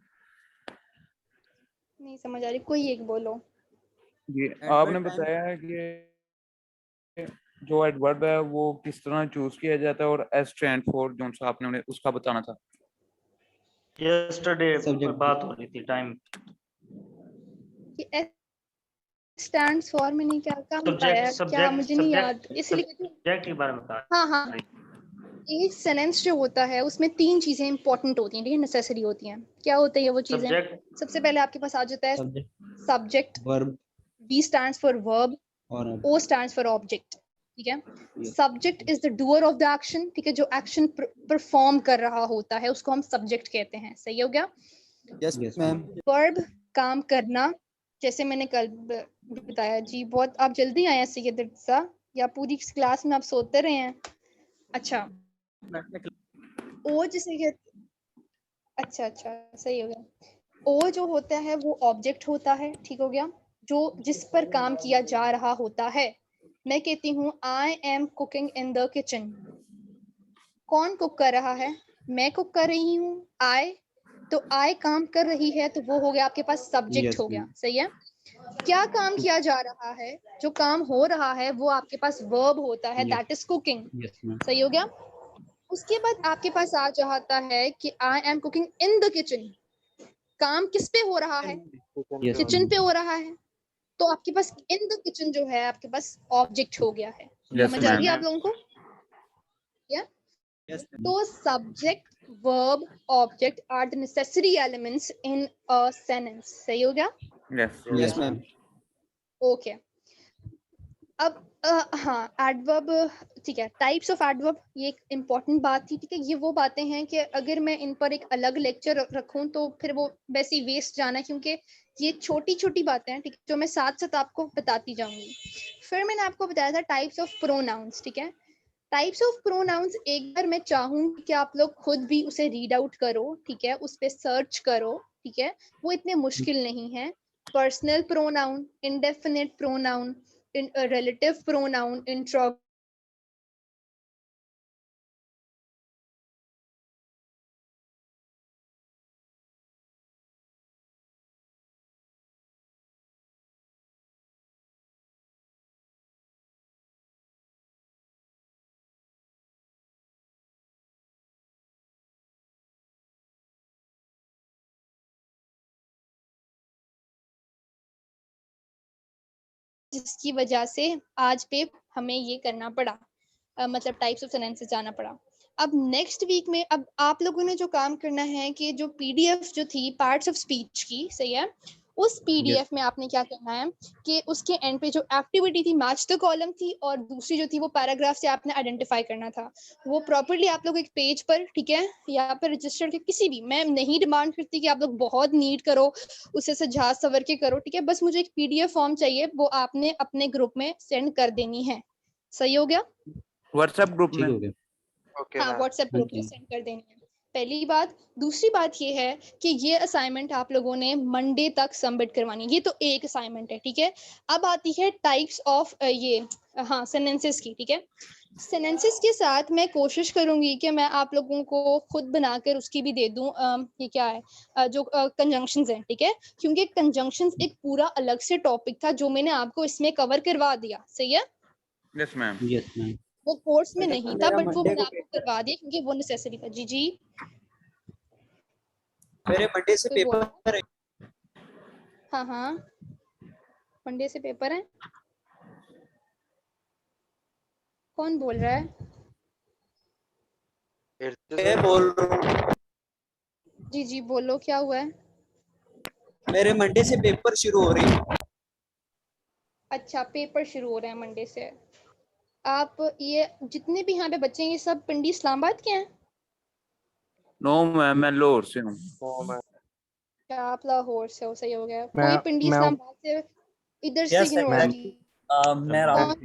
Speaker 1: नहीं समझ आ रही, कोई एक बोलो।
Speaker 5: जी, आपने बताया है कि जो एडवर्ब है वो किस तरह चूज किया जाता है, और एस स्टैनफोर्ड जो सा आपने उसका बताना था।
Speaker 7: यस्टरडे
Speaker 4: Subject-
Speaker 7: बात हो रही थी टाइम।
Speaker 1: कि S stands for मैंने क्या बताया, क्या मुझे नहीं याद, इसलिए
Speaker 7: सब्जेक्ट के बारे में कहा।
Speaker 1: हाँ, एक सेंटेंस जो होता है उसमें 3 चीजें इंपॉर्टेंट होती हैं, ठीक है, नेसेसरी होती हैं। क्या होती है वो चीजें?
Speaker 7: सब्जेक्ट,
Speaker 1: सबसे पहले आपके पास आ जाता है subject,
Speaker 4: verb
Speaker 1: V stands for verb,
Speaker 4: और
Speaker 1: O stands for object, ठीक है। Subject is the doer of the action, ठीक है, जो एक्शन परफॉर्म कर रहा होता है उसको हम सब्जेक्ट कहते हैं। सही हो गया?
Speaker 4: Yes ma'am.
Speaker 1: वर्ब काम करना, जैसे मैंने कल बताया जी। बहुत आप जल्दी आए हैं सैयद इर्तिजा, या पूरी क्लास में आप सोते रहे हैं? अच्छा, ओ जिसे कहते, अच्छा सही हो गया। ओ जो होता है वो ऑब्जेक्ट होता है, ठीक हो गया, जो जिस पर काम किया जा रहा होता है। मैं कहती हूँ I am cooking in the kitchen. कौन कुक कर रहा है? मैं कुक कर रही हूँ, आई। तो आई काम कर रही है, तो वो हो गया आपके पास सब्जेक्ट
Speaker 4: Yes,
Speaker 1: हो गया।
Speaker 4: ma'am.
Speaker 1: सही है? क्या काम किया जा रहा है, जो काम हो रहा है वो आपके पास वर्ब होता है,
Speaker 4: Yes.
Speaker 1: That is cooking.
Speaker 4: Yes ma'am.
Speaker 1: सही हो गया? उसके बाद आपके पास आ जाता है कि I am cooking in the kitchen. काम किस पे हो रहा है?
Speaker 4: Yes,
Speaker 1: kitchen
Speaker 4: ma'am.
Speaker 1: पे हो रहा है, तो आपके पास इन द किचन जो है आपके पास ऑब्जेक्ट हो गया है।
Speaker 5: Yes,
Speaker 1: समझ आ
Speaker 5: ma'am.
Speaker 1: गई आप लोगों को?
Speaker 4: Yes,
Speaker 1: तो subject, verb, object are the necessary elements in a sentence. सही हो गया?
Speaker 4: Yes, ma'am.
Speaker 1: ओके। अब हाँ, एडवर्ब, ठीक है, टाइप्स ऑफ एडवर्ब, ये एक इम्पॉर्टेंट बात थी, ठीक है। ये वो बातें हैं कि अगर मैं इन पर एक अलग लेक्चर रखूं तो फिर वो वैसे ही वेस्ट जाना है, क्योंकि ये छोटी छोटी बातें हैं, ठीक है, जो मैं साथ साथ आपको बताती जाऊंगी। फिर मैंने आपको बताया था टाइप्स ऑफ प्रोनाउंस, ठीक है। टाइप्स ऑफ प्रोनाउंस एक बार मैं चाहूंगी कि आप लोग खुद भी उसे रीड आउट करो, ठीक है, उस पे सर्च करो, ठीक है, वो इतने मुश्किल नहीं है। Personal pronoun, indefinite pronoun, relative pronoun, interrogative, जिसकी वजह से आज पे हमें ये करना पड़ा, मतलब टाइप्स ऑफ सेंटेंसेस जाना पड़ा। अब नेक्स्ट वीक में अब आप लोगों ने जो काम करना है कि जो पीडीएफ जो थी पार्ट्स ऑफ स्पीच की, सही है, उस पीडीएफ में आपने क्या करना है कि उसके एंड पे जो एक्टिविटी थी मैच द कॉलम थी, और दूसरी जो थी वो पैराग्राफ से आपने आइडेंटिफाई करना था। वो प्रॉपर्ली आप लोग एक पेज पर, ठीक है, या पर रजिस्टर के किसी भी, मैं नहीं डिमांड करती कि आप लोग बहुत नीट करो, उसे सजा सवर के करो, ठीक है, बस मुझे एक पीडीएफ फॉर्म चाहिए, वो आपने अपने ग्रुप में सेंड कर देनी है। सही हो गया?
Speaker 5: व्हाट्सएप ग्रुप
Speaker 4: ठीक
Speaker 5: में।
Speaker 4: हो गया।
Speaker 2: ओके
Speaker 1: हाँ,
Speaker 2: मैम।
Speaker 1: व्हाट्सएप ग्रुप में सेंड कर देनी है, पहली बात। दूसरी बात ये है कि ये असाइनमेंट आप लोगों ने मंडे तक सबमिट करवानी है। ये तो एक असाइनमेंट है, ठीक है। अब आती है टाइप्स ऑफ ये, हाँ, सेंटेंसेस की, ठीक है। सेंटेंसेस के साथ मैं कोशिश करूंगी कि मैं आप लोगों को खुद बनाकर उसकी भी दे दूं, ये क्या है, जो कंजंक्शंस हैं, ठीक है, क्योंकि कंजंक्शंस एक पूरा अलग से टॉपिक था जो मैंने आपको इसमें कवर करवा दिया। सही है?
Speaker 5: Yes ma'am.
Speaker 4: Yes ma'am.
Speaker 1: वो कोर्स में नहीं था,
Speaker 9: मेरा
Speaker 1: बट वो
Speaker 9: मंडे
Speaker 1: मैंने
Speaker 9: को
Speaker 1: आपको करवा दिया क्योंकि वो नेसेसरी था। जी जी
Speaker 9: मेरे मंडे से
Speaker 1: कोई बोल
Speaker 9: पेपर है।
Speaker 1: हाँ हाँ, मंडे से पेपर है। कौन बोल रहा है?
Speaker 9: मैं बोल रहा हूँ,
Speaker 1: जी जी बोलो, क्या हुआ है?
Speaker 9: मेरे मंडे से पेपर शुरू हो रहे हैं।
Speaker 1: अच्छा, पेपर शुरू हो रहे हैं मंडे से। आप ये जितने भी यहाँ पे बच्चे हैं, ये सब पिंडी इस्लामाबाद के हैं?
Speaker 5: नो मैम, मैं लाहौर से हूँ।
Speaker 1: क्या आप लाहौर से हो? सही हो गया।
Speaker 10: मैं
Speaker 1: कोई पिंडी
Speaker 10: मैं
Speaker 1: इस्लामाबाद से इधर से
Speaker 6: Yes,
Speaker 1: यूनिवर्सिटी?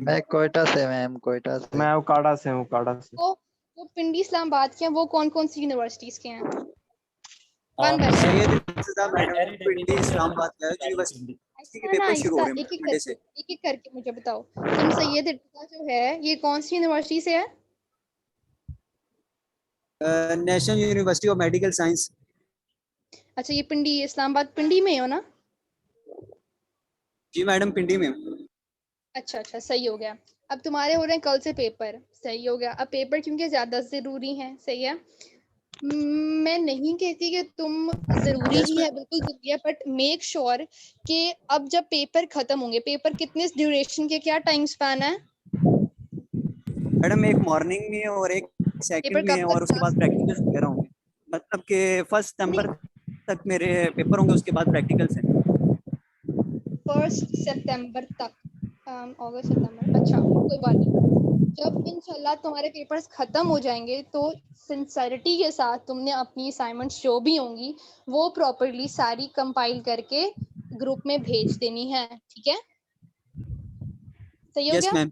Speaker 11: मैं कोयटा से मैम, कोयटा से।
Speaker 10: मैं उकाड़ा से हूँ, उकाड़ा से।
Speaker 1: तो वो पिंडी इस्लामाबाद के हैं, वो कौन कौन सी यूनिवर्सिटीज के हैं? वन बाय
Speaker 9: सैयद इर्तिजा मैडम पिंडी इस्लामाबाद का यूनिवर्सिटी के पेपर शुरू हो रहे हैं मंडे से।
Speaker 1: एक एक करके मुझे बताओ। तुम सैयद इर्तिजा जो है, ये कौन सी यूनिवर्सिटी से है?
Speaker 9: National university of medical science.
Speaker 1: अच्छा, ये पिंडी इस्लामाबाद पिंडी में हो ना?
Speaker 9: जी मैडम, पिंडी में।
Speaker 1: अच्छा अच्छा, सही हो गया। अब तुम्हारे हो रहे हैं कल से पेपर, सही हो गया। अब पेपर क्योंकि ज्यादा जरूरी है, सही है। मैं नहीं कहती कि तुम जरूरी ही है, बिल्कुल जरूरी है, बट मेक श्योर कि अब जब पेपर खत्म होंगे, पेपर कितने ड्यूरेशन के, क्या टाइम स्पैन है?
Speaker 9: मैडम एक मॉर्निंग में और एक सेकंड में और उसके बाद प्रैक्टिकल्स वगैरह होंगे। मतलब कि 1 सितंबर तक मेरे पेपर होंगे, उसके बाद प्रैक्टिकल्स हैं।
Speaker 1: 1 सितंबर तक, अगस्त सितंबर, अच्छा कोई बात नहीं। जब इंशाल्लाह तुम्हारे पेपर्स खत्म हो जाएंगे तो सिंसियरिटी के साथ तुमने अपनी असाइनमेंट्स जो भी होंगी वो प्रॉपर्ली सारी कंपाइल करके ग्रुप में भेज देनी है, ठीक है? सही हो गया?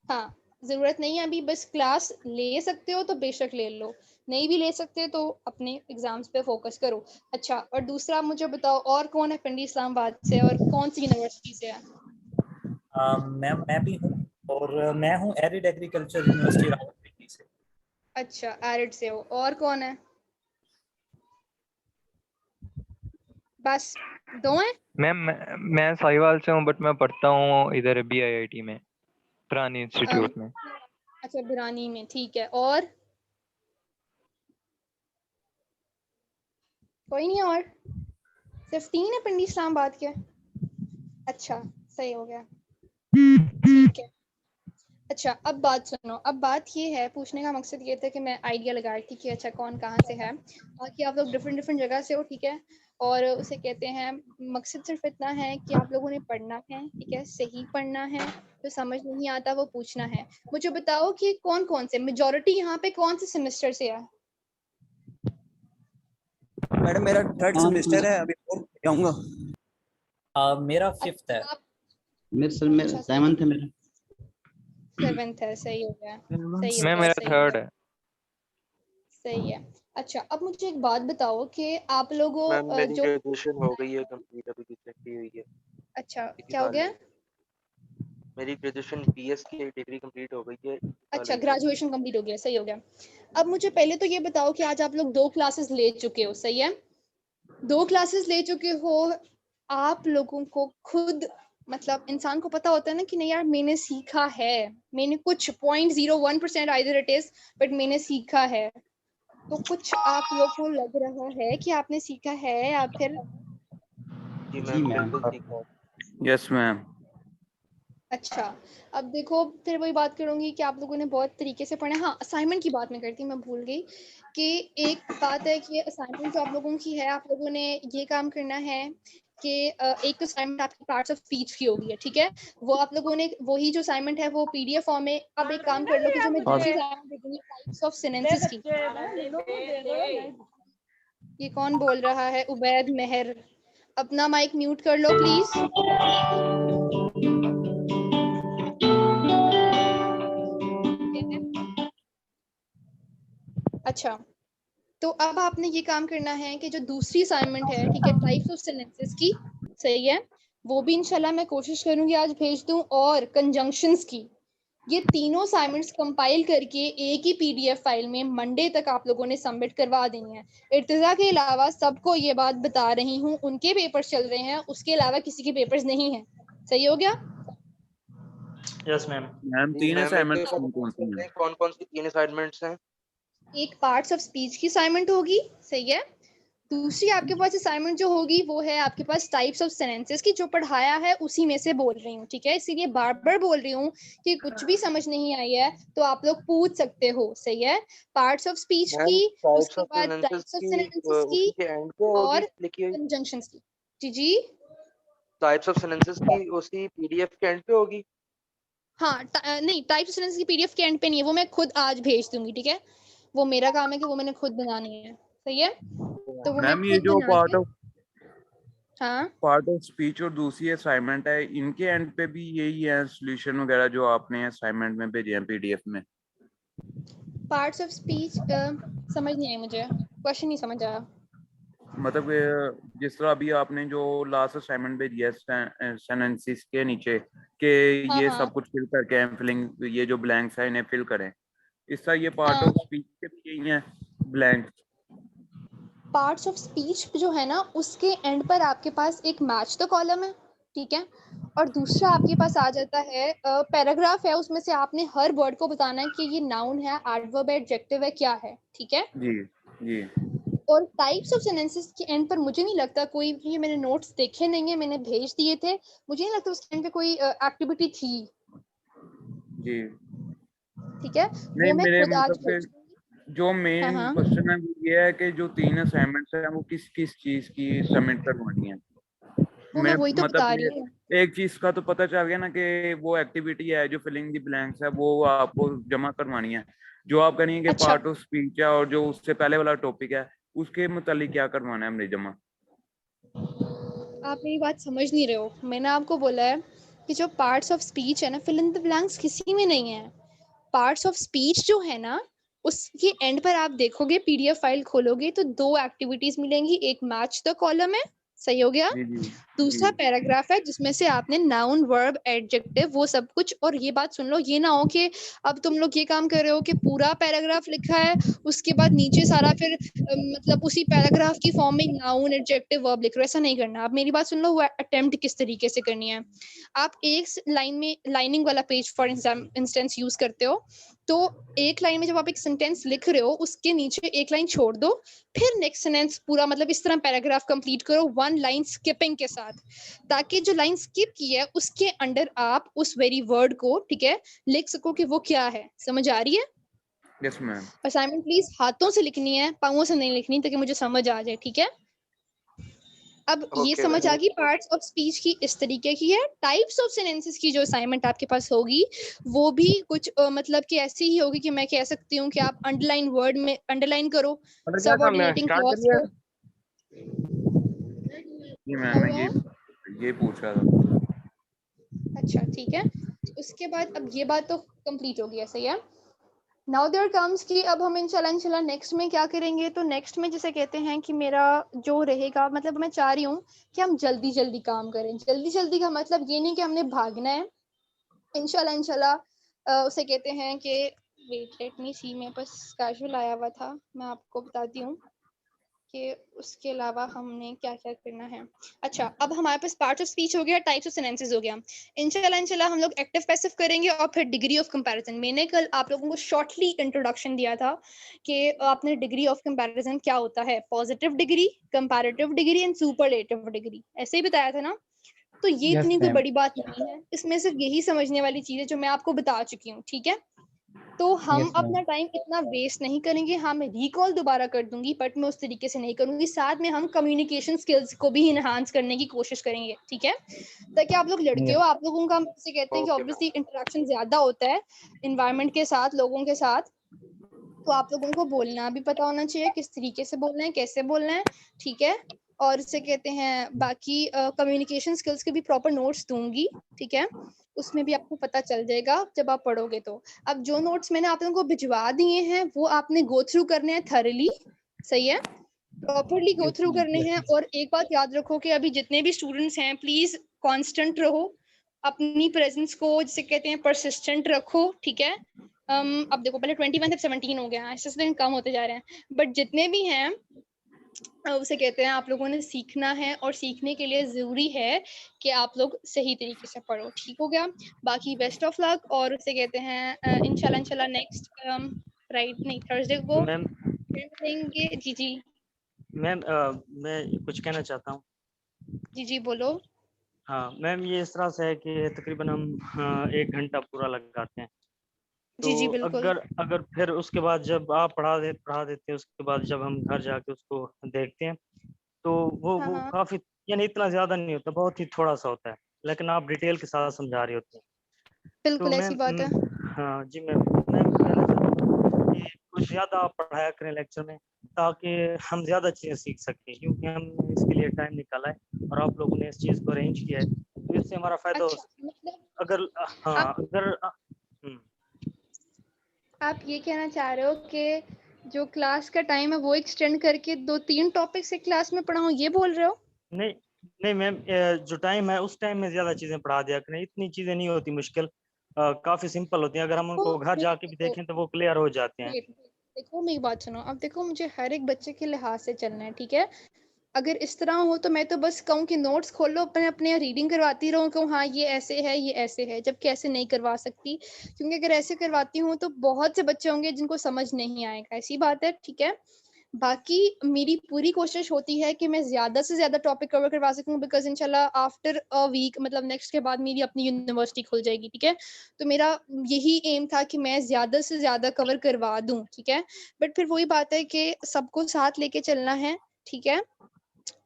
Speaker 1: हाँ, जरूरत नहीं है अभी, बस क्लास ले सकते हो तो बेशक ले लो, नहीं भी ले सकते तो अपने एग्जाम्स पे फोकस करो। अच्छा, और दूसरा मुझे बताओ, और कौन है पिंडी इस्लामाबाद से और कौन सी यूनिवर्सिटी से है?
Speaker 6: मैं भी हूँ, और मैं हूँ एरिड एग्रीकल्चर यूनिवर्सिटी रावलपिंडी से।
Speaker 1: अच्छा, एरिड से हो। और कौन है? बस दो हैं?
Speaker 10: मैं साहिवाल से हूँ, बट मैं पढ़ता हूँ इधर BIIT में, पुरानी इंस्टीट्यूट में।
Speaker 1: अच्छा, बिरानी में, ठीक है। और कोई नहीं? और सिर्फ 3 है पिंडी इस्लामाबाद के? अच्छा, सही हो गया, ठीक है। अच्छा, अब बात सुनो। अब बात ये है, पूछने का मकसद ये था कि मैं आइडिया लगा रही थी कि अच्छा कौन कहाँ से है, बाकी आप लोग डिफरेंट जगह से हो, ठीक है? और उसे कहते हैं, मकसद सिर्फ इतना है कि आप लोगों ने पढ़ना है, ठीक है? सही पढ़ना है, जो समझ नहीं आता वो पूछना है। मुझे बताओ कि कौन कौन से, मेजॉरिटी यहाँ पे कौन से सेमेस्टर से है?
Speaker 9: मैडम मेरा 3rd सेमेस्टर है, अभी और जाऊंगा।
Speaker 6: मेरा 5th है।
Speaker 4: मेरा 7th है। मेरा
Speaker 1: 7th है, सही हो गया, सही हो
Speaker 10: मैं
Speaker 1: गया,
Speaker 10: मेरा
Speaker 1: सही
Speaker 10: 3rd
Speaker 1: है,
Speaker 10: है।
Speaker 1: सही है। अच्छा, अब मुझे एक बात बताओ कि आप लोगों
Speaker 2: मेरी
Speaker 1: जो
Speaker 2: ग्रेजुएशन हो गई है कंप्लीट, अभी रिसेंटली हुई है।
Speaker 1: अच्छा, क्या हो गया?
Speaker 2: मेरी ग्रेजुएशन BS की डिग्री कंप्लीट हो गई है।
Speaker 1: अच्छा, ग्रेजुएशन कंप्लीट हो गया, सही हो गया। अब मुझे पहले तो ये बताओ कि आज आप लोग 2 क्लासेस ले चुके हो, सही है? 2 क्लासेस ले चुके हो। आप लोगों को खुद, मतलब इंसान को पता होता है ना कि नहीं यार मैंने सीखा है, मैंने कुछ 0.01% आइदर इट इज, बट मैंने सीखा है। तो कुछ आप लोग को लग रहा है कि आपने सीखा है या फिर?
Speaker 2: जी मैम, बिल्कुल सीखा है।
Speaker 5: Yes ma'am.
Speaker 1: अच्छा, अब देखो फिर वही बात करूंगी कि आप लोगों ने बहुत तरीके से पढ़ा। हाँ, असाइनमेंट की बात मैं करती, मैं भूल गई कि एक बात है कि असाइनमेंट जो आप लोगों की है, आप लोगों ने ये काम करना है कि एक तो असाइनमेंट आपकी पार्ट्स ऑफ स्पीच की होगी है, ठीक है? वो आप लोगों ने वही जो असाइनमेंट है वो PDF फॉर्म में। अब एक काम कर लो कि जो मैं दूसरी असाइनमेंट दे दूंगी टाइप्स ऑफ सेंटेंसेस की। ये कौन बोल रहा है? उबैद मेहर, अपना माइक म्यूट कर लो प्लीज। अच्छा, तो अब आपने ये काम करना है कि जो दूसरी असाइनमेंट है, ठीक है, टाइप्स ऑफ सेंटेंसेस की, सही है, वो भी इंशाल्लाह मैं कोशिश करूंगी आज भेज दूं, और कंजंक्शंस की। ये तीनों असाइनमेंट्स कंपाइल करके एक ही PDF फाइल में मंडे तक आप लोगों ने सबमिट करवा देनी है। इर्तिजा के अलावा सबको ये बात बता रही हूँ, उनके पेपर्स चल रहे हैं, उसके अलावा किसी के पेपर्स नहीं है। सही हो गया?
Speaker 7: Yes ma'am.
Speaker 5: मैम
Speaker 2: जी
Speaker 5: 3
Speaker 2: मैम,
Speaker 5: असाइनमेंट्स कौन सी हैं?
Speaker 2: कौन कौन सी 3 असाइनमेंट्स हैं?
Speaker 1: एक पार्ट्स ऑफ स्पीच की असाइनमेंट होगी, सही है। दूसरी आपके पास असाइनमेंट जो होगी वो है आपके पास टाइप्स ऑफ सेंटेंसेस की, जो पढ़ाया है उसी में से बोल रही हूँ, ठीक है। इसीलिए बार बार बोल रही हूँ कि कुछ भी समझ नहीं आई है तो आप लोग पूछ सकते हो, सही है। पार्ट्स ऑफ स्पीच
Speaker 2: मैम
Speaker 1: की,
Speaker 2: टाइप्स
Speaker 1: उसके
Speaker 2: ऑफ
Speaker 1: बाद
Speaker 2: सेंटेंसेस
Speaker 1: टाइप्स ऑफ
Speaker 2: की
Speaker 1: सेंटेंसेस की
Speaker 2: उसी के एंड पे होगी
Speaker 1: और
Speaker 2: लिखी हुई?
Speaker 1: कंजंक्शंस की। जी जी
Speaker 2: टाइप्स ऑफ सेंटेंसेस की उसी पीडीएफ के एंड पे होगी?
Speaker 1: हाँ, नहीं, टाइप्स ऑफ सेंटेंसेस की पीडीएफ के एंड पे नहीं है, वो मैं खुद आज भेज दूंगी, ठीक है। वो मेरा काम है कि वो मैंने खुद बनानी है, सही है। तो वो मैं
Speaker 5: मैम ये
Speaker 1: खुद
Speaker 5: जो
Speaker 1: बना
Speaker 5: पार्ट
Speaker 1: के,
Speaker 5: ऑफ
Speaker 1: हाँ
Speaker 5: स्पीच और दूसरी असाइनमेंट है, इनके एंड पे भी यही है सॉल्यूशन वगैरह जो आपने असाइनमेंट में भेजे हैं पीडीएफ में?
Speaker 1: पार्ट्स ऑफ स्पीच समझ नहीं आई मुझे, क्वेश्चन नहीं समझ आया।
Speaker 5: मतलब जिस तरह अभी आपने जो लास्ट असाइनमेंट भेजी है सेंटेंसेस के नीचे कि
Speaker 1: हाँ
Speaker 5: ये
Speaker 1: हाँ
Speaker 5: सब कुछ फिल करके फिलिंग, ये जो ब्लैंक्स है इन्हें फिल करें, इस तरह ये पार्ट
Speaker 1: हाँ,
Speaker 5: ऑफ स्पीच के भी यही है ब्लैंक?
Speaker 1: पार्ट्स ऑफ स्पीच जो है ना उसके एंड पर आपके पास एक मैच द कॉलम है, ठीक है। और दूसरा आपके पास आ जाता है पैराग्राफ है, उसमें से आपने हर वर्ड को बताना है कि ये नाउन है, एडवर्ब है, एडजेक्टिव है, क्या है, ठीक है।
Speaker 5: जी जी।
Speaker 1: और टाइप्स ऑफ सेंटेंसेस के एंड पर मुझे नहीं लगता कोई भी, मैंने नोट्स देखे नहीं है, मैंने भेज दिए थे, मुझे नहीं लगता उसके एंड पे कोई एक्टिविटी थी,
Speaker 5: जी
Speaker 1: ठीक है।
Speaker 5: नहीं,
Speaker 1: वो मैं
Speaker 5: मेरे
Speaker 1: खुद आज
Speaker 5: मतलब
Speaker 1: भेज,
Speaker 5: से जो
Speaker 1: हाँ
Speaker 5: मेन
Speaker 1: हाँ
Speaker 5: क्वेश्चन है वो ये है कि जो 3 असाइनमेंट्स हैं वो किस किस चीज की सबमिट करवानी है?
Speaker 1: वो मैं वही तो
Speaker 5: मतलब
Speaker 1: बता रही
Speaker 5: ये
Speaker 1: हूँ।
Speaker 5: एक चीज का तो पता चल गया ना कि वो एक्टिविटी है जो फिलिंग द ब्लैंक्स है वो आपको जमा करवानी है। जो आप करेंगे कि
Speaker 1: अच्छा,
Speaker 5: पार्ट ऑफ स्पीच है और जो उससे पहले वाला टॉपिक है उसके मुतालिक क्या करवाना है हमने जमा?
Speaker 1: आप मेरी बात समझ नहीं रहे हो। मैंने आपको बोला है कि जो पार्ट्स ऑफ स्पीच है ना, फिल इन द ब्लैंक्स किसी में नहीं है। पार्ट्स ऑफ स्पीच जो है ना उसके एंड पर आप देखोगे, पीडीएफ फाइल खोलोगे तो 2 एक्टिविटीज मिलेंगी, एक मैच द कॉलम है, सही हो गया।
Speaker 5: जी जी जी।
Speaker 1: दूसरा पैराग्राफ है जिसमें से आपने नाउन, वर्ब, एडजेक्टिव वो सब कुछ, और ये बात सुन लो, ये ना हो कि अब तुम लोग ये काम कर रहे हो कि पूरा पैराग्राफ लिखा है, उसके बाद नीचे सारा फिर मतलब उसी पैराग्राफ की फॉर्म में नाउन, एडजेक्टिव, वर्ब लिख रहे हो। ऐसा नहीं करना। आप मेरी बात सुन लो, वो अटेम्प्ट किस तरीके से करनी है। आप एक लाइन में लाइनिंग वाला पेज फॉर इंस्टेंस यूज करते हो, तो एक लाइन में जब आप एक सेंटेंस लिख रहे हो उसके नीचे एक लाइन छोड़ दो, फिर नेक्स्ट सेंटेंस पूरा मतलब इस तरह पैराग्राफ कंप्लीट करो 1 लाइन स्किपिंग के साथ, ताकि जो लाइन स्किप की है उसके अंडर आप उस वेरी वर्ड को, ठीक है, लिख सको कि वो क्या है। समझ आ रही है?
Speaker 5: Yes ma'am.
Speaker 1: असाइनमेंट प्लीज हाथों से लिखनी है, पाँवों से नहीं लिखनी, ताकि मुझे समझ आ जाए, ठीक है। अब ये
Speaker 2: ओके
Speaker 1: समझ आ
Speaker 2: मैम।
Speaker 1: गई पार्ट्स ऑफ स्पीच की इस तरीके की है। टाइप्स ऑफ सेंटेंसेस की जो असाइनमेंट आपके पास होगी वो भी कुछ मतलब कि ऐसी ही होगी कि मैं कह सकती हूँ कि आप अंडरलाइन वर्ड में अंडरलाइन करो
Speaker 7: मतलब क्या काम है,
Speaker 1: सबऑर्डिनेटिंग
Speaker 7: स्टार्ट
Speaker 1: क्लॉज
Speaker 7: करिए।
Speaker 1: को।
Speaker 5: जी मैम,
Speaker 1: क्या
Speaker 5: मैं
Speaker 1: हुआ?
Speaker 5: ये पूछ रहा था।
Speaker 1: अच्छा ठीक है, उसके बाद अब ये बात तो कंप्लीट हो गई है, सही है। नाउ देयर कम्स कि अब हम इंशाल्लाह नेक्स्ट में क्या करेंगे। तो नेक्स्ट में जैसे कहते हैं कि मेरा जो रहेगा, मतलब मैं चाह रही हूँ कि हम जल्दी जल्दी काम करें। जल्दी जल्दी का मतलब ये नहीं कि हमने भागना है। इंशाल्लाह उसे कहते हैं कि वेट लेट मी सी, मेरे पास कैजुअल आया हुआ था, मैं आपको बताती हूँ कि उसके अलावा हमने क्या क्या करना है। अच्छा, अब हमारे पास पार्ट्स ऑफ स्पीच हो गया, टाइप्स ऑफ सेंटेंसेस हो गया। इंशाल्लाह हम लोग एक्टिव पैसिव करेंगे और फिर डिग्री ऑफ कंपैरिजन। मैंने कल आप लोगों को शॉर्टली इंट्रोडक्शन दिया था कि आपने डिग्री ऑफ कंपैरिजन क्या होता है, positive degree, comparative degree and superlative degree, ऐसे ही बताया था ना। तो ये इतनी कोई बड़ी बात नहीं है, इसमें सिर्फ यही समझने वाली चीज है जो मैं आपको बता चुकी हूँ, ठीक है। तो हम अपना टाइम इतना वेस्ट नहीं करेंगे। हाँ, मैं रिकॉल दोबारा कर दूंगी, बट मैं उस तरीके से नहीं करूंगी। साथ में हम कम्युनिकेशन स्किल्स को भी इनहांस करने की कोशिश करेंगे, ठीक है। ताकि आप लोग लड़के हो, आप लोगों का हम जैसे कहते हैं कि
Speaker 2: ओके मैम।
Speaker 1: ऑब्वियसली इंटरेक्शन ज्यादा होता है इन्वायरमेंट के साथ, लोगों के साथ, तो आप लोगों को बोलना भी पता होना चाहिए, किस तरीके से बोलना है, कैसे बोलना है, ठीक है। और इसे कहते हैं बाकी कम्युनिकेशन स्किल्स के भी प्रॉपर नोट्स दूंगी, ठीक है। उसमें भी आपको पता चल जाएगा जब आप पढ़ोगे तो। अब जो नोट्स मैंने आप लोगों को भिजवा दिए हैं वो आपने गो थ्रू करने हैं थरली, सही है, प्रॉपरली गो थ्रू करने हैं। और एक बात याद रखो कि अभी जितने भी स्टूडेंट्स हैं प्लीज कांस्टेंट रहो, अपनी प्रेजेंस को जिसे कहते हैं परसिस्टेंट रखो, ठीक है। अब देखो, पहले 21 से 17 हो गया, ऐसे दिन कम होते जा रहे हैं, बट जितने भी हैं उसे कहते हैं आप लोगों ने सीखना है, और सीखने के लिए ज़रूरी है कि आप लोग सही तरीके से पढ़ो। ठीक हो गया? बाकी बेस्ट ऑफ लक, और उसे कहते हैं इंशाल्लाह नेक्स्ट नहीं थर्सडे को
Speaker 7: मैम
Speaker 1: फिर मिलेंगे। जी जी
Speaker 7: मैम मैं कुछ कहना चाहता हूँ।
Speaker 1: जी जी बोलो।
Speaker 7: हाँ मैम, ये इस तरह से है कि तकरीबन हम 1 घंटा पूरा लगाते हैं।
Speaker 1: जी जी
Speaker 7: तो
Speaker 1: बिल्कुल।
Speaker 7: अगर फिर उसके बाद जब आप पढ़ा देते हैं, उसके बाद जब हम घर जाके उसको देखते हैं तो
Speaker 1: हाँ
Speaker 7: वो
Speaker 1: हाँ
Speaker 7: काफ़ी, यानी इतना ज़्यादा नहीं होता, बहुत ही थोड़ा-सा होता है, लेकिन आप डिटेल के साथ समझा रही होती हैं। तो
Speaker 1: बिल्कुल ऐसी
Speaker 7: मैम
Speaker 1: बात है।
Speaker 7: हाँ जी मैम, मैं कहना चाहता हूँ कि कुछ ज़्यादा आप पढ़ाया करें लेक्चर में, ताकि हम ज़्यादा चीज़ें सीख सकें, क्योंकि हमने इसके लिए टाइम निकाला है और आप लोगों ने इस चीज़ को अरेंज किया है, तो इससे हमारा फ़ायदा हो
Speaker 1: अच्छा
Speaker 7: सकता
Speaker 1: मतलब
Speaker 7: है। अगर हाँ
Speaker 1: आप
Speaker 7: अगर
Speaker 1: आप ये कहना चाह रहे हो कि जो क्लास का टाइम है वो एक्सटेंड करके 2-3 टॉपिक्स एक क्लास में पढ़ाऊं, ये बोल रहे हो?
Speaker 7: नहीं नहीं मैम, जो टाइम है उस टाइम में ज़्यादा चीज़ें पढ़ा दिया करें, इतनी चीज़ें नहीं होती मुश्किल, काफ़ी सिंपल होती हैं, अगर हम
Speaker 1: देखो
Speaker 7: उनको घर जाके भी
Speaker 1: देखो
Speaker 7: देखें तो वो क्लियर हो जाते हैं।
Speaker 1: वेट देखो मेरी बात सुनो। अब देखो मुझे हर एक बच्चे के लिहाज से चलना है, ठीक है? अगर इस तरह हो तो मैं तो बस कहूँ कि नोट्स खोल लो, अपने अपने रीडिंग करवाती रहूँ, कहूँ हाँ ये ऐसे है ये ऐसे है, जबकि ऐसे नहीं करवा सकती, क्योंकि अगर ऐसे करवाती हूँ तो बहुत से बच्चे होंगे जिनको समझ नहीं आएगा। ऐसी बात है, ठीक है? बाकी मेरी पूरी कोशिश होती है कि मैं ज़्यादा से ज़्यादा टॉपिक कवर करवा सकूँ, बिकॉज़ इंशाल्लाह आफ्टर अ वीक मतलब नेक्स्ट के बाद मेरी अपनी यूनिवर्सिटी खुल जाएगी, ठीक है? तो मेरा यही एम था कि मैं ज़्यादा से ज़्यादा कवर करवा दूँ, ठीक है? बट फिर वही बात है कि सबको साथ लेके चलना है, ठीक है?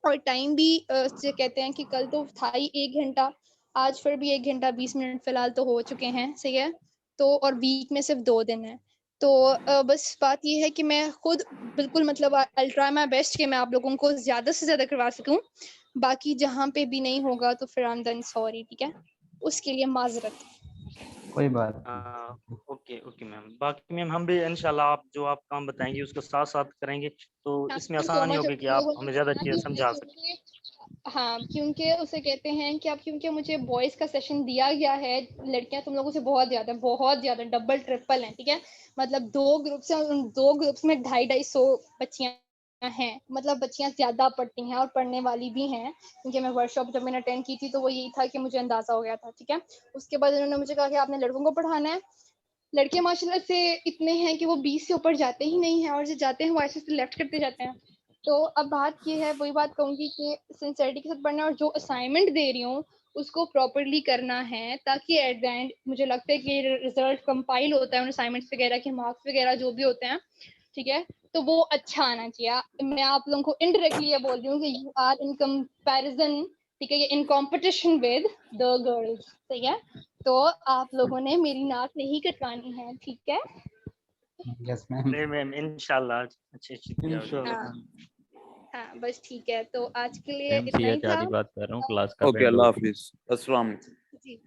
Speaker 1: और टाइम भी से कहते हैं कि कल तो था ही 1 घंटा, आज फिर भी 1 घंटा 20 मिनट फ़िलहाल तो हो चुके हैं, सही है? तो और वीक में सिर्फ़ 2 दिन है। तो बस बात ये है कि मैं खुद बिल्कुल मतलब I will try my best कि मैं आप लोगों को ज़्यादा से ज़्यादा करवा सकूँ। बाकी जहाँ पे भी नहीं होगा तो फिर आई एम देन सॉरी, ठीक है? उसके लिए माज़रत।
Speaker 4: कोई बात नहीं।
Speaker 7: ओके ओके मैम, बाकी मैम हम भी इंशाल्लाह आप जो आप काम बताएंगे उसको साथ साथ करेंगे, तो
Speaker 1: थैंक
Speaker 7: इसमें
Speaker 1: यू सो
Speaker 7: आसानी
Speaker 1: मच।
Speaker 7: होगी कि
Speaker 1: तुम
Speaker 7: आप
Speaker 1: लोगों ने
Speaker 7: हमें ज़्यादा
Speaker 1: बताना
Speaker 7: चीज़ें
Speaker 1: भी है,
Speaker 7: समझा सकें।
Speaker 1: क्योंकि हाँ, क्योंकि उसे कहते हैं कि अब क्योंकि मुझे बॉयज़ का सेशन दिया गया है, लड़कियाँ तुम लोगों से बहुत ज़्यादा डबल ट्रिपल हैं, ठीक है? मतलब 2 ग्रुप्स हैं, उन 2 ग्रुप्स में 250-250 बच्चियाँ हैं। मतलब बच्चियाँ ज़्यादा पढ़ती हैं और पढ़ने वाली भी हैं, क्योंकि मैं वर्कशॉप जब मैंने अटेंड की थी तो वो यही था कि मुझे अंदाज़ा हो गया था, ठीक है? उसके बाद उन्होंने मुझे कहा कि आपने लड़कों को पढ़ाना है। लड़के माशाल्लाह से इतने हैं कि वो 20 से ऊपर जाते ही नहीं हैं, और जो जाते हैं वो ऐसे से लेफ्ट करते जाते हैं। तो अब बात ये है, वही बात कहूँगी कि सिंसियरिटी के साथ पढ़ना है, और जो असाइनमेंट दे रही हूँ उसको प्रॉपर्ली करना है, ताकि एट द एंड मुझे लगता है कि रिजल्ट कंपाइल होता है उन असाइनमेंट्स वगैरह के, मार्क्स वगैरह जो भी होते हैं, ठीक है? तो वो अच्छा आना चाहिए। मैं आप लोगों को इनडायरेक्टली ये बोल रही हूँ कि यू आर इन कंपैरिजन, ठीक है, ये इन कॉम्पिटिशन विद द गर्ल्स, ठीक है? तो आप लोगों ने मेरी नाक नहीं कटवानी है, ठीक है?
Speaker 4: Yes ma'am.
Speaker 7: नहीं मैम, इंशाल्लाह अच्छी अच्छी तैयारी होगी।
Speaker 5: इंशाल्लाह।
Speaker 1: हाँ हाँ बस ठीक है, तो आज के लिए
Speaker 12: मैम
Speaker 1: इतना ही
Speaker 12: CH
Speaker 1: था।
Speaker 12: आदि बात कर रहा हूँ, क्लास का
Speaker 5: ओके,
Speaker 12: एंड हो
Speaker 5: अल्लाह
Speaker 12: गया।
Speaker 5: हाफिज़। अस्सलाम वालेकुम।
Speaker 1: जी।